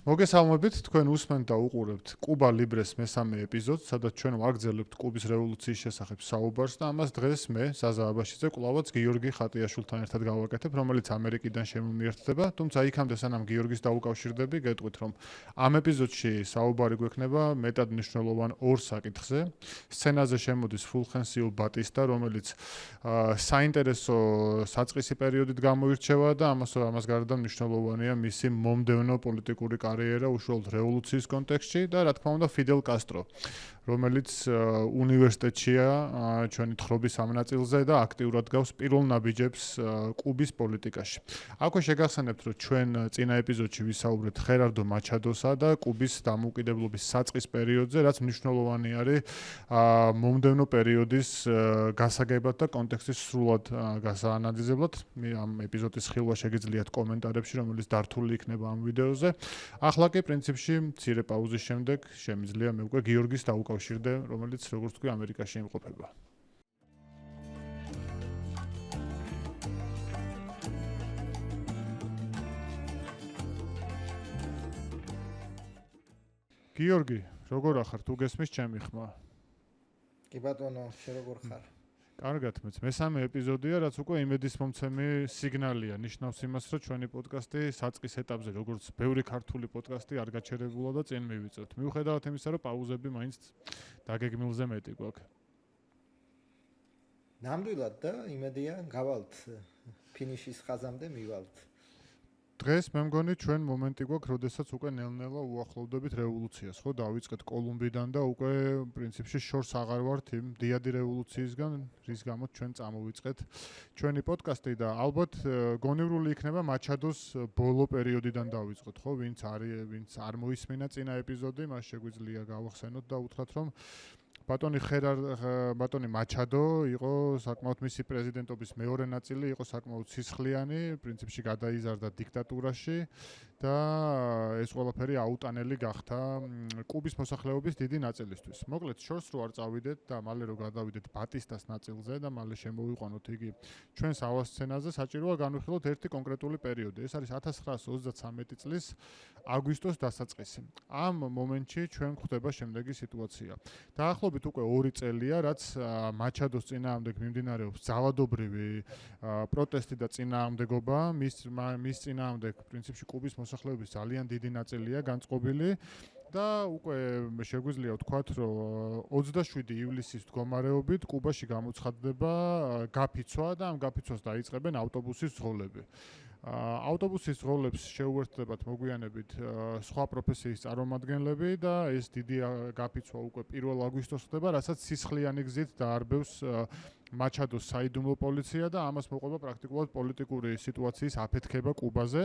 მოგესალმებით, თქვენ უსმენთ და უყურებთ კუბა ლიბრეს მესამე ეპიზოდს, სადაც ჩვენ ვაგრძელებთ კუბის რევოლუციის შესახებ საუბარს და ამას დღეს მე, ზაზა აბაშიძე, კვლავაც გიორგი ხატიაშვილთან ერთად გავაკეთებ, რომელიც ამერიკიდან შემომიერთდება, თუმცა იქამდე სანამ გიორგის დაუკავშირდები, გეტყვით, რომ ამ ეპიზოდში საუბარი გვექნება მეტად მნიშვნელოვან ორ საკითხზე. სცენაზე შემოდის ფულხენსიულ ბატისტა, რომელიც საინტერესო საწყისი პერიოდით გამოირჩევა და ამას გარდა მნიშვნელოვანია მისი მომდევნო პოლიტიკური კარიერა უშუალოდ რევოლუციის კონტექსტში და რა თქმა უნდა ფიდელ კასტრო, რომელიც უნივერსიტეტშია ჩვენი თხრობის ამ ნაწილზე და აქტიურად გავს პირველ ნაბიჯებს კუბის პოლიტიკაში. აქვე შეგახსენებთ, რომ ჩვენ წინა ეპიზოდში ვისაუბრეთ ხერარდო მაჩადოსა და კუბის დამოუკიდებლობის საწყის პერიოდზე, რაც მნიშვნელოვანი არის მომდევნო პერიოდის გასაგებად და კონტექსტის სრულად გასაანალიზებლად. ამ ეპიზოდის ხილვა შეგიძლიათ კომენტარებში, რომელიც დართული იქნება ამ ვიდეოზე. ახლა კი პრინციპში მცირე პაუზის შემდეგ შემიძლია მე უკვე გიორგის დაუკავშირდე, რომელიც როგორც თქვი ამერიკაში იმყოფება. გიორგი, როგორ ახარ? თუ გესმის ჩემი ხმა? კი ბატონო, შენ როგორ ხარ? კარგად, მესამე ეპიზოდია, რაც უკვე იმედის მომცემი სიგნალია, ნიშნავს იმას, რომ ჩვენი პოდკასტი საწყის ეტაპზე, როგორც ბევრი ქართული პოდკასტი არ გაჩერებულა და წინ მივიწევთ. მიუხედავად იმისა, რომ პაუზები მაინც დაგეგმილზე მეტი გვაქვს. ნამდვილად და იმედია გავალთ ფინიშის ხაზამდე მივალთ. დღეს მე მგონი ჩვენ მომენტი გვაქვს, როდესაც უკვე ნელ-ნელა უახლოვდებით რევოლუციას, ხო, დავიწყეთ კოლუმბიდან და უკვე პრინციპში შორს აღარ ვართ იმ დიადი რევოლუციისგან, რის გამოც ჩვენ წამოვიწყეთ ჩვენი პოდკასტი და ალბათ გონივრული იქნება მაჩადოს ბოლო პერიოდიდან დავიწყოთ, ხო, ვინც არ მოისმინა წინა ეპიზოდი, მას შეგვიძლია გავახსენოთ და უთხრათ, რომ ბატონი მაჩადო იყო საკმაოდ მისი პრეზიდენტობის მეორე ნაწილი იყო საკმაოდ სისხლიანი, პრინციპში გადაიზარდა დიქტატურაში და ეს ყველაფერი აუტანელი გახდა კუბის მოსახლეობის დიდი ნაწილისთვის. მოკლედ, შორს რო არ წავიდეთ და მალე რო გადავიდეთ ბატისტას ნაწილზე და მალე შემოვიყვანოთ იგი ჩვენს ავას სცენაზე, საჭიროა განვიხილოთ ერთი კონკრეტული პერიოდი. ეს არის 1933 წლის აგვისტოს დასაწყისი. ამ მომენტში ჩვენ გვხვდება შემდეგი სიტუაცია. დაახლოებით უკვე 2 წელია, რაც მაჩადოს წინააღმდეგ მიმდინარეობს ძალადობრივი პროტესტი და წინააღმდეგობა, მის წინააღმდეგ პრინციპში კუბის მოსახლეობის ძალიან დიდი ნაწილია განწყობილი და უკვე შეგვიძლია ვთქვათ, რომ 27 ივლისის მდგომარეობით კუბაში გამოცხადდება გაფიცვა და ამ გაფიცვას დაიწყებენ ავტობუსის ზღოლები. ავტობუსის ზღოლებს შეუერთდებათ მოგვიანებით სხვა პროფესიის წარმომადგენლები და ეს დიდი გაფიცვა უკვე 1 აგვისტოს ხდება, რასაც სისხლიანი გზით დაარბევს მაჩადოს საიდუმლო პოლიცია და ამას მოყვება პრაქტიკულად პოლიტიკური სიტუაციის აფეთქება კუბაზე.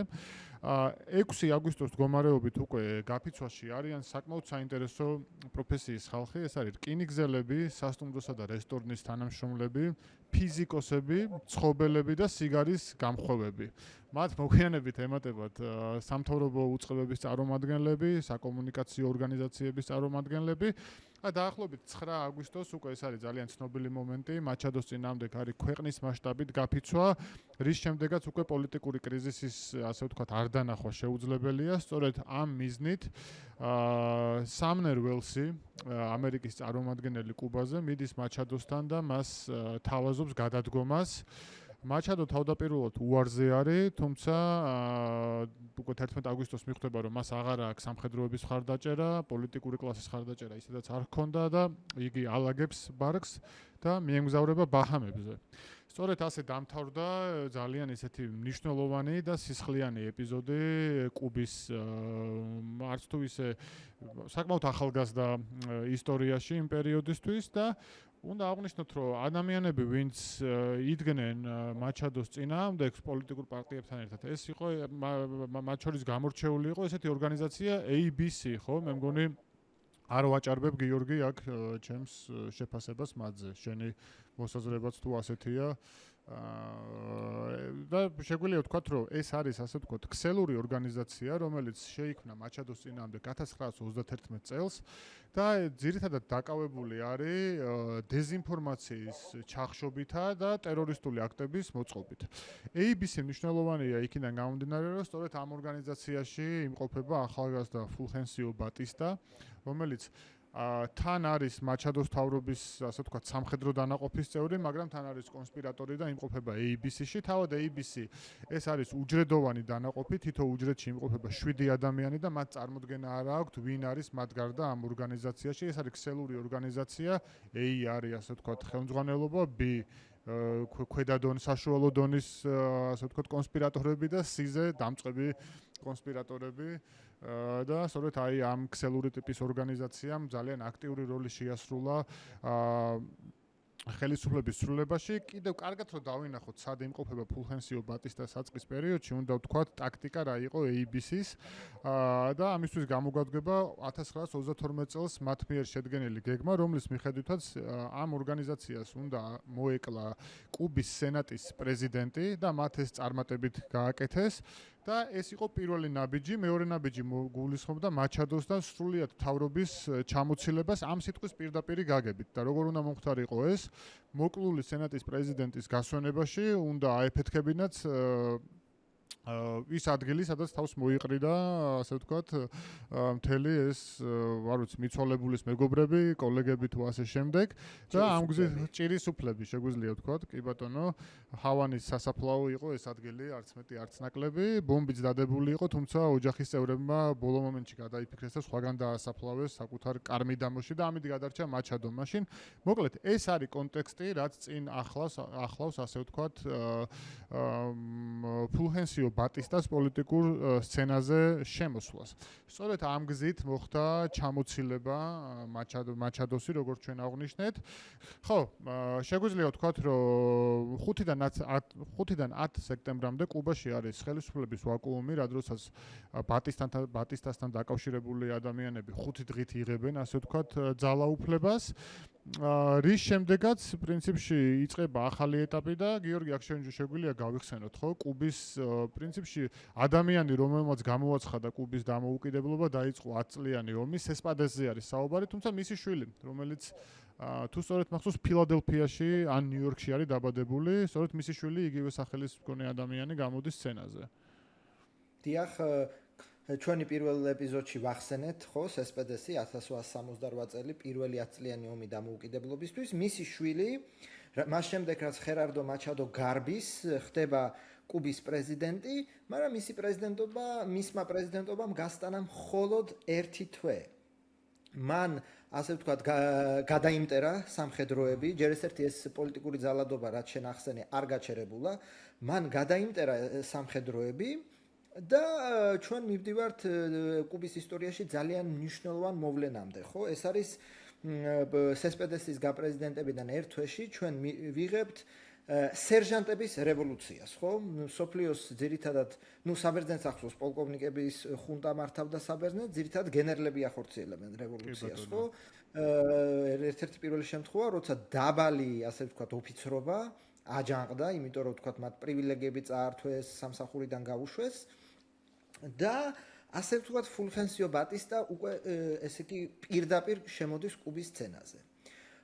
6 აგვისტოს მდგომარეობით უკვე გაფიცვაში არიან საკმაოდ საინტერესო პროფესიის ხალხი, ეს არის რკინიგზელები, სასტუმროსა და რესტორნის თანამშრომლები, ფიზიკოსები, მცხოვრები და სიგარის გამხვევები. მათ მოგვიანებით ემატებათ სამთავრობო უწყებების წარმომადგენლები, საკომუნიკაციო ორგანიზაციების წარმომადგენლები. დაახლოებით 9 აგვისტოს უკვე ეს არის ძალიან ცნობილი მომენტი, მაჩადოს წინააღმდეგ არის ქვეყნის მასშტაბით გაფიცვა, რის შემდეგაც უკვე პოლიტიკური კრიზისის, ასე ვთქვათ, არ დანახვა შეუძლებელია. სწორედ ამ მიზნით სამნერ ველსი, ამერიკის წარმომადგენელი კუბაზე, მიდის მაჩადოსთან და მას თავაზობს გადადგომას. მაჩადო თავდაპირველად უარზე არის, თუმცა უკვე 11 აგვისტოს მიხვდება, რომ მას აღარ აქვს სამხედროების მხარდაჭერა, პოლიტიკური კლასის მხარდაჭერა ისედაც არ ჰქონდა და იგი ალაგებს ბარგს და მიემგზავრება ბაჰამებზე. სწორედ ასე დამთავრდა ძალიან ისეთი მნიშვნელოვანი და სისხლიანი ეპიზოდი კუბის არც თუ ისე საკმაოდ ახალგაზრდა ისტორიაში იმ პერიოდისთვის და უნდა აღვნიშნოთ, რომ ადამიანები, ვინც იდგნენ მაჩადოს წინააღმდეგ პოლიტიკურ პარტიებთან ერთად, ეს იყო მათ შორის გამორჩეული იყო ესეთი ორგანიზაცია ABC, ხო? მე მგონი არ ვაჭარბებ გიორგი აქ ჩემს შეფასებას მათზე. შენი მოსაზრებაც თუ ასეთია, და შეგვიძლია ვთქვათ, რომ ეს არის ასე ვთქვათ, ქსელური ორგანიზაცია, რომელიც შეიქმნა მაჩადოს წინააღმდეგ 1931 წელს და ძირითადად დაკავებული არის დეზინფორმაციის ჩახშობითა და ტერორისტული აქტების მოწყობით. ABC მნიშვნელოვანია იქიდან გამომდინარე, რომ სწორედ ამ ორგანიზაციაში იმყოფება ახალგაზრდა ფულხენსიო ბატისტა, რომელიც თან არის მაჩადოს თავრობის, ასე ვთქვათ, სამხედრო დანაყოფის წევრი, მაგრამ თან არის კონსპირატორი და იმყოფება ABC-ში. თავად ABC ეს არის უჯრედოვანი დანაყოფი, თითო უჯრედში იმყოფება 7 ადამიანი და მათ წარმოდგენა არ აქვთ, ვინ არის მათ გარდა ამ ორგანიზაციაში. ეს არის ქსელური ორგანიზაცია, A არის, ასე ვთქვათ, ხელმძღვანელობა, B ქვედა დონის, საშუალო დონის, ასე ვთქვათ, კონსპირატორები და C-ზე დამწყები კონსპირატორები. და სწორედ აი ამ ქსელური ტიპის ორგანიზაციამ ძალიან აქტიური როლი შეასრულა ხელისუფლების ცვლილებაში. კიდევ კარგად რომ დავინახოთ, სად იმყოფება ფულხენსიო ბატისტა საწყის პერიოდში, უნდა ვთქვათ, ტაქტიკა რა იყო ABC-ს და ამისთვის გამოგვადგება 1932 წელს მათ მიერ შედგენილი გეგმა, რომლის მიხედვითაც ამ ორგანიზაციას უნდა მოეკლა კუბის სენატის პრეზიდენტი და მათ ეს წარმატებით გააკეთეს. და ეს იყო პირველი ნაბიჯი, მეორე ნაბიჯი გულისხმობდა მაჩადოსთან სრულიად თავრობის ჩამოცილებას ამ სიტყვის პირდაპირი გაგებით. და როგორ უნდა მომხდარიყო ეს? მოკლული სენატის პრეზიდენტის გასვენებაში უნდა აეფეთქებინათ ის ადგილი, სადაც თავს მოიყრიდა, ასე ვთქვათ, მთელი ეს, არ ვიცი, მიცვალებულის მეგობრები, კოლეგები თუ ასე შემდეგ და ამ გზით ჭირისუფლები, შეგვიძლია ვთქვათ, კი ბატონო, ჰავანის სასაფლაო იყო ეს ადგილი, არც მეტი, არც ნაკლები, ბომბიც დადებული იყო, თუმცა ოჯახის წევრებმა ბოლო მომენტში გადაიფიქრეს და სხვაგან დაასაფლავეს საკუთარ კარმიდამოში და ამით გადარჩა მაჩადო. მაშინ, მოკლედ, ეს არის კონტექსტი, რაც წინ ახლავს, ასე ვთქვათ, ფულხენსიო ბატისტას პოლიტიკურ სცენაზე შემოსვლას. სწორედ ამ გზით მოხდა ჩამოცილება მაჩადოსი, როგორც ჩვენ აღვნიშნეთ. ხო, შეგვიძლია ვთქვათ, რომ 5-დან 10 სექტემბრამდე კუბაში არის ხელისუფლების ვაკუუმი, რა დროსაც ბატისტასთან დაკავშირებული ადამიანები 5 დღით იღებენ, ასე ვთქვათ, ძალაუფლებას. რის შემდეგაც პრინციპში იწყება ახალი ეტაპი და გიორგი აქ შეგვიძლია გავიხსენოთ, ხო, კუბის პრინციპში ადამიანი, რომელმაც გამოაცხადა კუბის დამოუკიდებლობა, დაიწყო 10 წლიანი ომი, სესპადესზე არის საუბარი, თუმცა მისი შვილი, რომელიც თუ სწორედ მახსოვს ფილადელფიაში ან ნიუ-იორკში არის დაბადებული, სწორედ მისი შვილი იგივე სახელის მქონე ადამიანი გამოდის სცენაზე. დიახ, ჩვენი პირველ ეპიზოდში ვახსენეთ, ხო, სესპედესი 1868 წელი პირველი 10 წლიანი ომი დამოუკიდებლობისთვის, მისი შვილი, მას შემდეგ რაც ხერარდო მაჩადო გარბის, ხდება კუბის პრეზიდენტი, მაგრამ მისმა პრეზიდენტობამ გასტანა მხოლოდ 1 თვე. მან, ასე ვთქვათ, გადაიმტერა სამხედროები, ჯერ ერთ-ერთი ეს პოლიტიკური ძალადობა, რაც შენ ახსენე, არ გაჩერებულა, მან გადაიმტერა სამხედროები და ჩვენ მივდივართ კუბის ისტორიაში ძალიან მნიშვნელოვან მოვლენამდე, ხო? ეს არის სესპედესის გაპრეზიდენტებიდან 1 თვეში ჩვენ ვიღებთ სერჟანტების რევოლუციას, ხო? სოფლიოს ძირითადად, საბერძნეთს ახსოვს პოლკოვნიკების ხუნტა მართავდა საბერძნეთს, ძირითადად გენერლები ახორციელებენ რევოლუციას, ხო? ერთ-ერთი პირველი შემთხვევა, როცა დაბალი, ასე ვთქვათ, ოფიცრობა აჯანყდა, იმიტომ რომ ვთქვათ, მათ პრივილეგიები წაართვეს, სამსახურიდან გაუშვეს და ასე ვთქვათ, ფულხენსიო ბატისტა უკვე ესე იგი პირდაპირ შემოდის კუბის სცენაზე.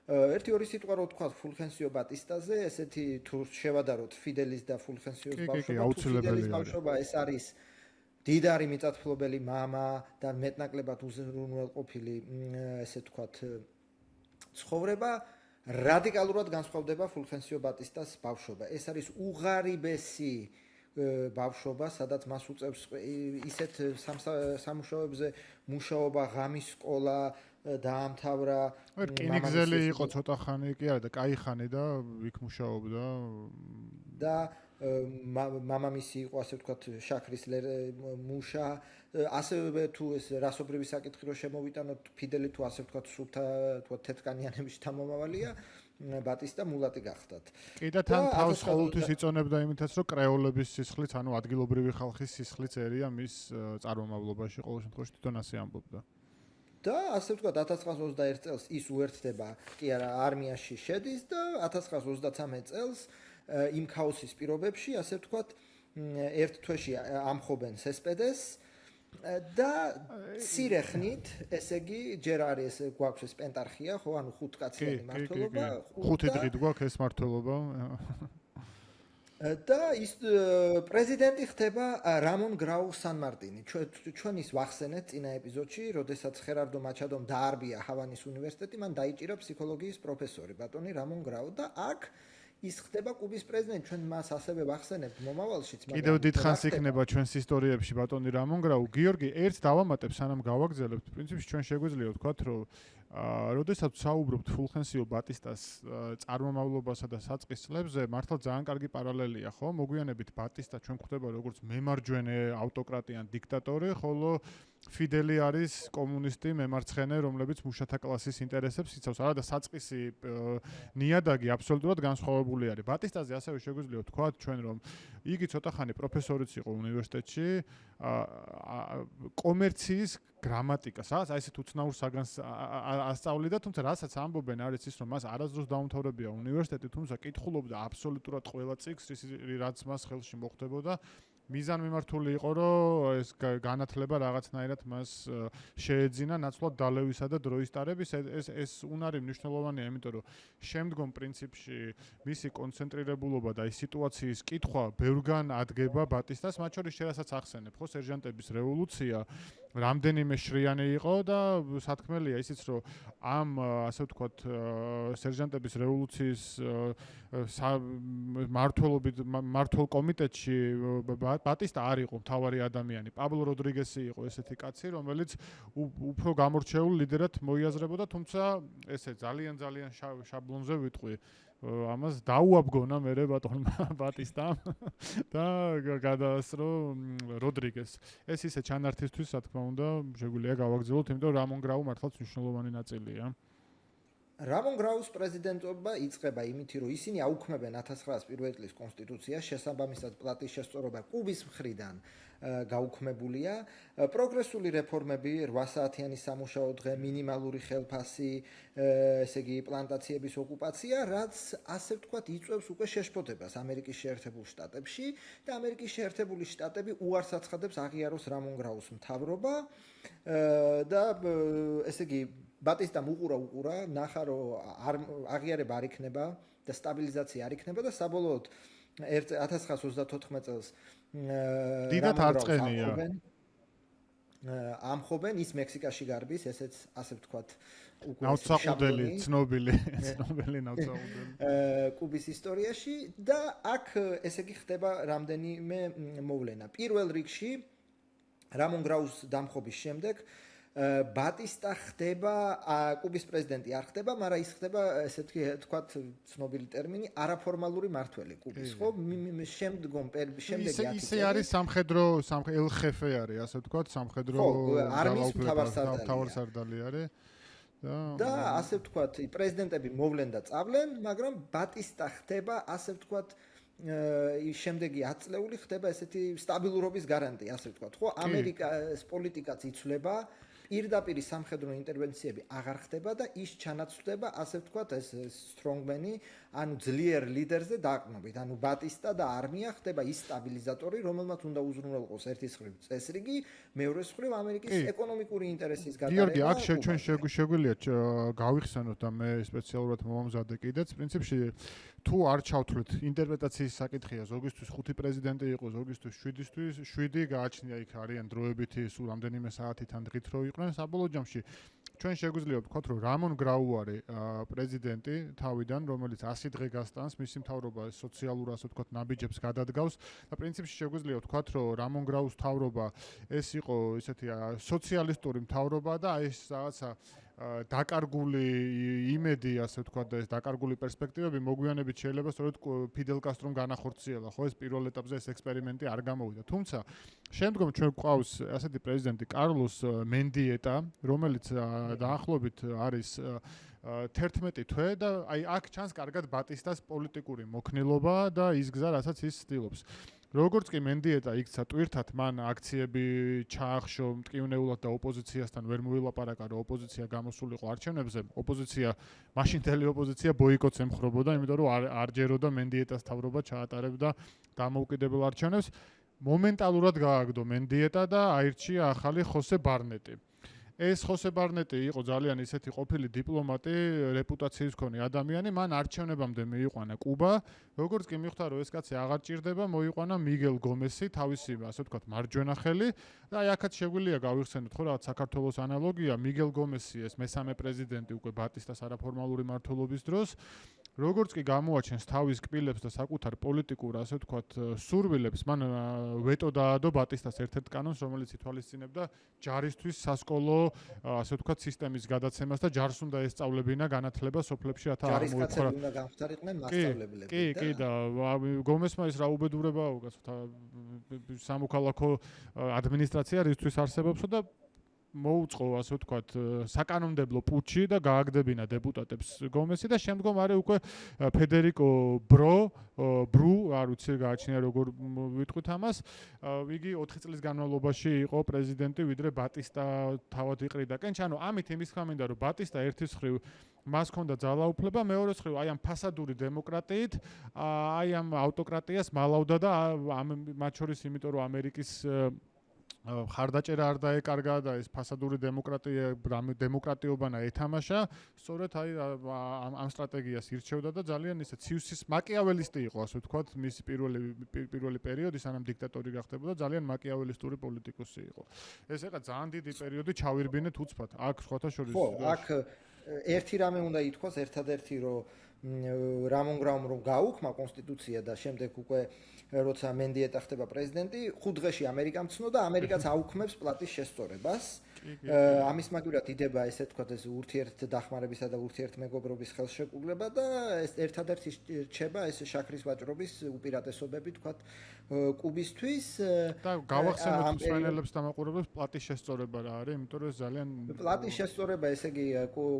ერთი-ორი სიტყვა რო ვთქვათ ფულხენსიო ბატისტაზე, ესეთი თუ შევადაროთ ფიდელის და ფულხენსიოს ბავშვობა, ეს არის დიდარი მიწათმფლობელი მამა და მეტნაკლებად უზრუნველყოფილი, ესე ვთქვათ, ცხოვრება რადიკალურად განსხვავდება ფულხენსიო ბატისტას ბავშვობა. ეს არის უღარიბესი ბავშვობა, სადაც მას უწევს ისეთ სამუშაოებზე მუშაობა, ღამის სკოლა დაამთავრა. რკინიგზელი იყო ცოტა ხანი კი არა და კაი ხანი და იქ მუშაობდა. და მამამისი იყო, ასე ვთქვათ, შაქრის მუშა. ასევე თუ ეს რასობრივი საკითხი რო შემოვიტანოთ, ფიდელი თუ ასე ვთქვათ, სულთა თუ თეთრკანიანების შთამომავალია, ბატისტა მულატი გახდათ. კი და თან თავს ყოველთვის იწონებდა იმითაც, რომ კრეოლების სისხლიც, ანუ ადგილობრივი ხალხის სისხლიც ერია მის წარმომავლობაში, ყოველ შემთხვევაში თვითონ ასე ამბობდა. და ასე ვთქვათ, 1921 წელს ის უერთდება, კი არა, არმიაში შედის და 1933 წელს იმ ქაოსის პირობებში, ასე ვთქვათ, ერთ თვეში ამხობენ სესპედეს და ცირეხნით, ესე იგი, ჯერ არის გვაქვს ეს პენტარქია, ხო, ანუ ხუთკაციანი მმართველობა, 5 დღით გვაქვს ეს მმართველობა. და ის პრეზიდენტი ხდება რამონ გრაუ სან-მარტინი. ჩვენ ის ვახსენეთ წინა ეპიზოდში, როდესაც ხერარდო მაჩადომ დაარბია ჰავანის უნივერსიტეტი, მან დაიჭირა ფსიქოლოგიის პროფესორი ბატონი რამონ გრაუ და აქ ის ხდება კუბის პრეზიდენტი. ჩვენ მას ასევე ვახსენებთ მომავალშიც, მაგრამ კიდევ დიდხანს იქნება ჩვენს ისტორიებში ბატონი რამონ გრაუ. გიორგი, ერთ დავამატებ, სანამ გავაგზავნებთ. პრინციპში ჩვენ შეგვიძლია ვთქვათ, რომ როდესაც საუბრობთ ფულხენსიო ბატისტას წარმომავლობასა და საწყის წლებზე, მართლა ძალიან კარგი პარალელია, ხო? მოგვიანებით ბატისტა ჩვენ გვხვდება როგორც მემარჯვენე ავტოკრატი ან დიქტატორი, ხოლო ფიდელი არის კომუნისტი, მემარცხენე, რომლებიც მუშათა კლასის ინტერესებს იცავს. არა და საწყისი ნიადაგი აბსოლუტურად განსხვავებული არის. ბატისტაზე ასევე შეგვიძლია ვთქვათ ჩვენ, რომ იგი ცოტა ხანი პროფესორიც იყო უნივერსიტეტში, კომერციის გრამატიკას, აი ესეთ უცნაურ საგანს ასწავლიდა, თუმცა რასაც ამბობენ არის ის, რომ მას არასდროს დაუმთავრებია უნივერსიტეტი, თუმცა კითხულობდა აბსოლუტურად ყველა წიგნს, რაც მას ხელში მოხვდებოდა. მიზანმიმართული იყო, რომ ეს განათლება რაღაცნაირად მას შეეძინა ნაცვლად დალევისა და დროის ტარების. ეს უნარი მნიშვნელოვანია, იმიტომ რომ შემდგომ პრინციპში მისი კონცენტრირებულობა და ის სიტუაციის კითხვა ბევრგან ადგება ბატისტას, მათ შორის შერასაც ახსენებ, ხო, სერჟანტების რევოლუცია რამდენიმე შრიანი იყო და სათქმელია ისიც, რომ ამ ასე ვთქვათ სერჟანტების რევოლუციის მმართველ კომიტეტში ბატისტა არ იყო მთავარი ადამიანი. პაბლო როდრიგესი იყო ესეთი კაცი, რომელიც უფრო გამორჩეულ ლიდერად მოიაზრებოდა, თუმცა ესე ძალიან შაბლონზე ვიტყვი. ამას დაუაბგონა მერე ბატონმა ბატისტამ და გადაასწრო როდრიგეს. ეს ისე ჩანართისთვის, რა თქმა უნდა, შეგვიძლია გავაგრძელოთ, იმიტომ რომ რამონ გრაუ მართლაც მნიშვნელოვანი ნაწილია. რამონ გრაუს პრეზიდენტობა იწყება იმით, რომ ისინი აუქმებენ 1901 წლის კონსტიტუციას, შესაბამისად პლატის შესწორება კუბის მხრიდან გაუქმებულია. პროგრესული რეფორმები, 8 საათიანი სამუშაო დღე, მინიმალური ხელფასი, ესე იგი პლანტაციების ოკუპაცია, რაც ასე ვთქვათ, იწვევს უკვე შეშფოთებას ამერიკის შეერთებულ შტატებში და ამერიკის შეერთებული შტატები უარს აცხადებს აღიაროს რამონ გრაუს მთავრობა და ესე იგი ბატისტამ უყურა, ნახა რომ აღიარება არ იქნება და სტაბილიზაცია არ იქნება და საბოლოოდ 1934 წელს დიდად არწყენია. ამხობენ ის მექსიკაში გარბის, ესეც ასე ვთქვათ, უკვე ნავსაყუდელი, ცნობილი ნავსაყუდელი. კუბის ისტორიაში და აქ ესე იგი ხდება რამდენიმე მოვლენა. პირველ რიგში რამონ გრაუს დამხობის შემდეგ ბატისტა ხდება კუბის პრეზიდენტი არ ხდება, მაგრამ ის ხდება ესეთი თქვათ ცნობილი ტერმინი არაფორმალური მმართველი კუბის, ხო? შემდეგი ისე არის სამხედრო ელ-ხეფე არის, ასე ვთქვათ, სამხედრო არმიის მთავარსარდალი არის. და ასე ვთქვათ, პრეზიდენტები მოვლენ და წავლენ, მაგრამ ბატისტა ხდება, ასე ვთქვათ, შემდეგი 10 წლეული ხდება ესეთი სტაბილურობის გარანტია, ასე ვთქვათ, ხო? ამერიკის პოლიტიკაც იცვლება, პირდაპირ სამხედრო ინტერვენციები აღარ ხდება და ის ჩანაცვლდება, ასე ვთქვათ, ეს სტრონგმენი, ანუ ძლიერ ლიდერზე დაყრდნობით, ანუ ბატისტა და არმია ხდება ის სტაბილიზატორი, რომელმაც უნდა უზრუნველყოს ერთის მხრივ წესრიგი, მეორეს მხრივ ამერიკის ეკონომიკური ინტერესის გადარება. გიორგი, აქ ჩვენ შეგვიძლია გავიხსენოთ და მე სპეციალურად მომამზადე კიდეც, პრინციპში თუ არ ჩავთვლით ინტერპრეტაციის საკითხია, ზოგისთვის 5 პრეზიდენტი იყო, ზოგისთვის 7 გააჩნია იქ არიან დროებითი სულ რამდენიმე საათით ან დღით რო იყვნენ საბოლოო ჯამში. ჩვენ შეგვიძლია ვთქვათ, რომ რამონ გრაუ არის პრეზიდენტი თავიდან, რომელიც 100 დღე გასტანს, მისი მთავრობა სოციალურ, ასე ვთქვათ, ნაბიჯებს გადადგავს და პრინციპში შეგვიძლია ვთქვათ, რომ რამონ გრაუს მთავრობა ეს იყო ისეთი სოციალისტური მთავრობა და ეს რაღაცა დაკარგული იმედი, ასე ვთქვათ, და ეს დაკარგული პერსპექტივები მოგვიანებით შეიძლება სწორედ ფიდელ კასტრომ განახორციელა, ხო, ეს პირველ ეტაპზე ეს ექსპერიმენტი არ გამოვიდა. თუმცა შემდგომ ჩვენ გვყავს ასეთი პრეზიდენტი კარლოს მენდიეტა, რომელიც დაახლოებით არის 11 თვე და აი აქ ჩანს კარგად ბატისტას პოლიტიკური მოქნილობა და ის გზა, რასაც ის ცდილობს. როგორც კი მენდიეტა იქცა ტვირთად, მან აქციები ჩაახშო მტკივნეულად და ოპოზიციასთან ვერ მოილაპარაკა, რომ ოპოზიცია გამოსულიყო არჩევნებზე. მაშინდელი ოპოზიცია ბოიკოტს ემხრობოდა, იმიტომ რომ არ ჯეროდა მენდიეტას თავრობა ჩაატარებდა დამოუკიდებელ არჩევნებს. მომენტალურად გააგდო მენდიეტა და აირჩია ახალი ხოსე ბარნეტი. ეს ხოსე ბარნეტი იყო ძალიან ისეთი ყოფილი დიპლომატი, რეპუტაციის მქონე ადამიანი, მან არჩევნებამდე მიიყვანა კუბა, როგორც კი მიხვდა, რომ ეს კაცი აღარ ჭირდება, მოიყვანა მიგელ გომესი, თავისი, ასე ვთქვათ, მარჯვენა ხელი და აი აქაც შეგვიძლია გავიხსენოთ, ხო, რაღაც საქართველოს ანალოგია, მიგელ გომესი, ეს მესამე პრეზიდენტი უკვე ბატისტას არაფორმალური მმართველობის დროს, როგორც კი გამოაჩენს თავის კბილებს და საკუთარ პოლიტიკურ, ასე ვთქვათ, სურვილებს, მან ვეტო დაადო ბატისტას ერთ-ერთ კანონს, რომელიც ითვალისწინებდა ჯარისთვის სასკოლო ასე ვთქვათ სისტემის გადაცემას და ჯარს უნდა ესწავლებინა განათლება სოფლებში რათა არ მოეწყო. ჯარისკაცები უნდა გამხდარიყვნენ მასწავლებლები. კი და გომესმა ის რა უბედურებაა უკაცოთ სამოქალაქო ადმინისტრაცია რისთვის არსებობსო და მოუწყო ასე ვთქვათ საკანონმდებლო პუტჩი და გააგდებინა დეპუტატებს გომესი და შემდგომ არის უკვე ფედერიკო ბრუ არ ვიცი გააჩნია როგორ ვიტყვით ამას იგი 4 წლის განმავლობაში იყო პრეზიდენტი ვიდრე ბატისტა თავად იყრიდა კენჩ ანუ ამით იმის თქმა მინდა რომ ბატისტა ერთის მხრივ მას ჰქონდა ძალაუფლება მეორეს მხრივ აი ამ ფასადური დემოკრატიით აი ამ ავტოკრატიას მალავდა და მათ შორის იმიტომ რომ ამერიკის ხარდაჭერა არ დაეკარგა და ეს ფასადური დემოკრატიობანა ეთამაშა, სწორედ აი ამ სტრატეგიას ირჩევდა და ძალიან ისე ციუსის მაკიაველისტი იყო, ასე ვთქვათ, მის პირველი პერიოდი, სანამ დიქტატორი გახდებოდა, ძალიან მაკიაველისტური პოლიტიკოსი იყო. ეს ეხლა ძალიან დიდი პერიოდი ჩავირბინეთ უცბად. აქ სხვათა შორის ხო, აქ ერთი რამე უნდა ითქვას, ერთადერთი რომ რამონგრამ რომ გაუქმა კონსტიტუცია და შემდეგ უკვე როცა მენდიეტა ხდება პრეზიდენტი, 5 დღეში ამერიკამ ცნო და ამერიკაც აუქმებს პლატის შესწორებას. ამის მაგივრად იდება ესე თქვა ეს ურთიერთდახმარებისა და ურთიერთმეგობრობის ხელშეკრულება და ეს ერთადერთი რჩება ეს შაქრის ვაჭრობის უპირატესობები თქვა კუბისთვის და გავახსენოთ მსმენელებს და მაყურებლებს პლატის შესწორება რა არის, იმიტომ რომ ეს ძალიან პლატის შესწორება ესე იგი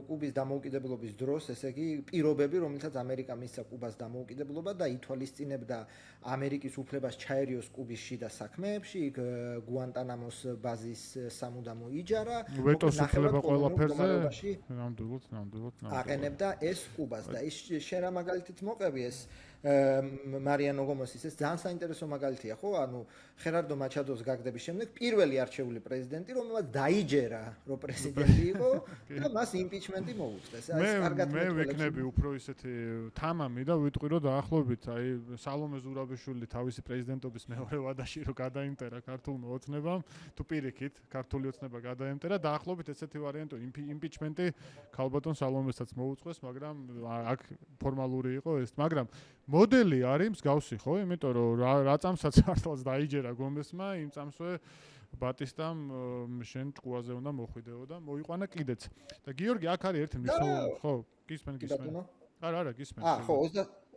კუბის დამოუკიდებლობის დროს ესე იგი პირობები რომელთაც ამერიკა მისცა კუბას დამოუკიდებლობა და ითვალისწინებდა ამერიკის უფლებას ჩაერიოს კუბის შიდა საქმეებში, იქ გუანტანამოს ბაზის სამუდამო იჯარა, ვეტოს უფლება ყველაფერზე ნამდვილად აყენებდა ეს კუბას და ის შენ რა მაგალითით მოყევი ეს მარიანო გომესის ეს ძალიან საინტერესო მაგალითია, ხო? ანუ ხერარდო მაჩადოს გაგდების შემდეგ პირველი არჩეული პრეზიდენტი, რომელმაც დაიჯერა, რომ პრეზიდენტი იყო და მას იმპიჩმენტი მოუწეს. აი ეს კარგად მე ვიქნები უფრო ისეთი თამამი და ვიტყვი რომ დაახლოებით აი სალომე ზურაბიშვილი თავისი პრეზიდენტობის მეორე ვადაში რომ გადაიმტერა ქართულმა ოცნებამ, თუ პირიქით ქართული ოცნება გადაემტერა, დაახლოებით ესეთი ვარიანტი იმპიჩმენტი ქალბატონ სალომესაც მოუწეს, მაგრამ აქ ფორმალური იყო ეს, მაგრამ მოდელი არის მსგავსი, ხო? იმიტომ რომ რა წამსაც მართლაც დაიჯერა გომესმა, იმ წამსვე ბატისტამ შენ ჭკუაზე უნდა მოხვიდეო და მოიყვანა კიდეც. და გიორგი აქ არის ერთი მნიშვნელოვანი, ხო? გისმენ. არა, გისმენ. ხო,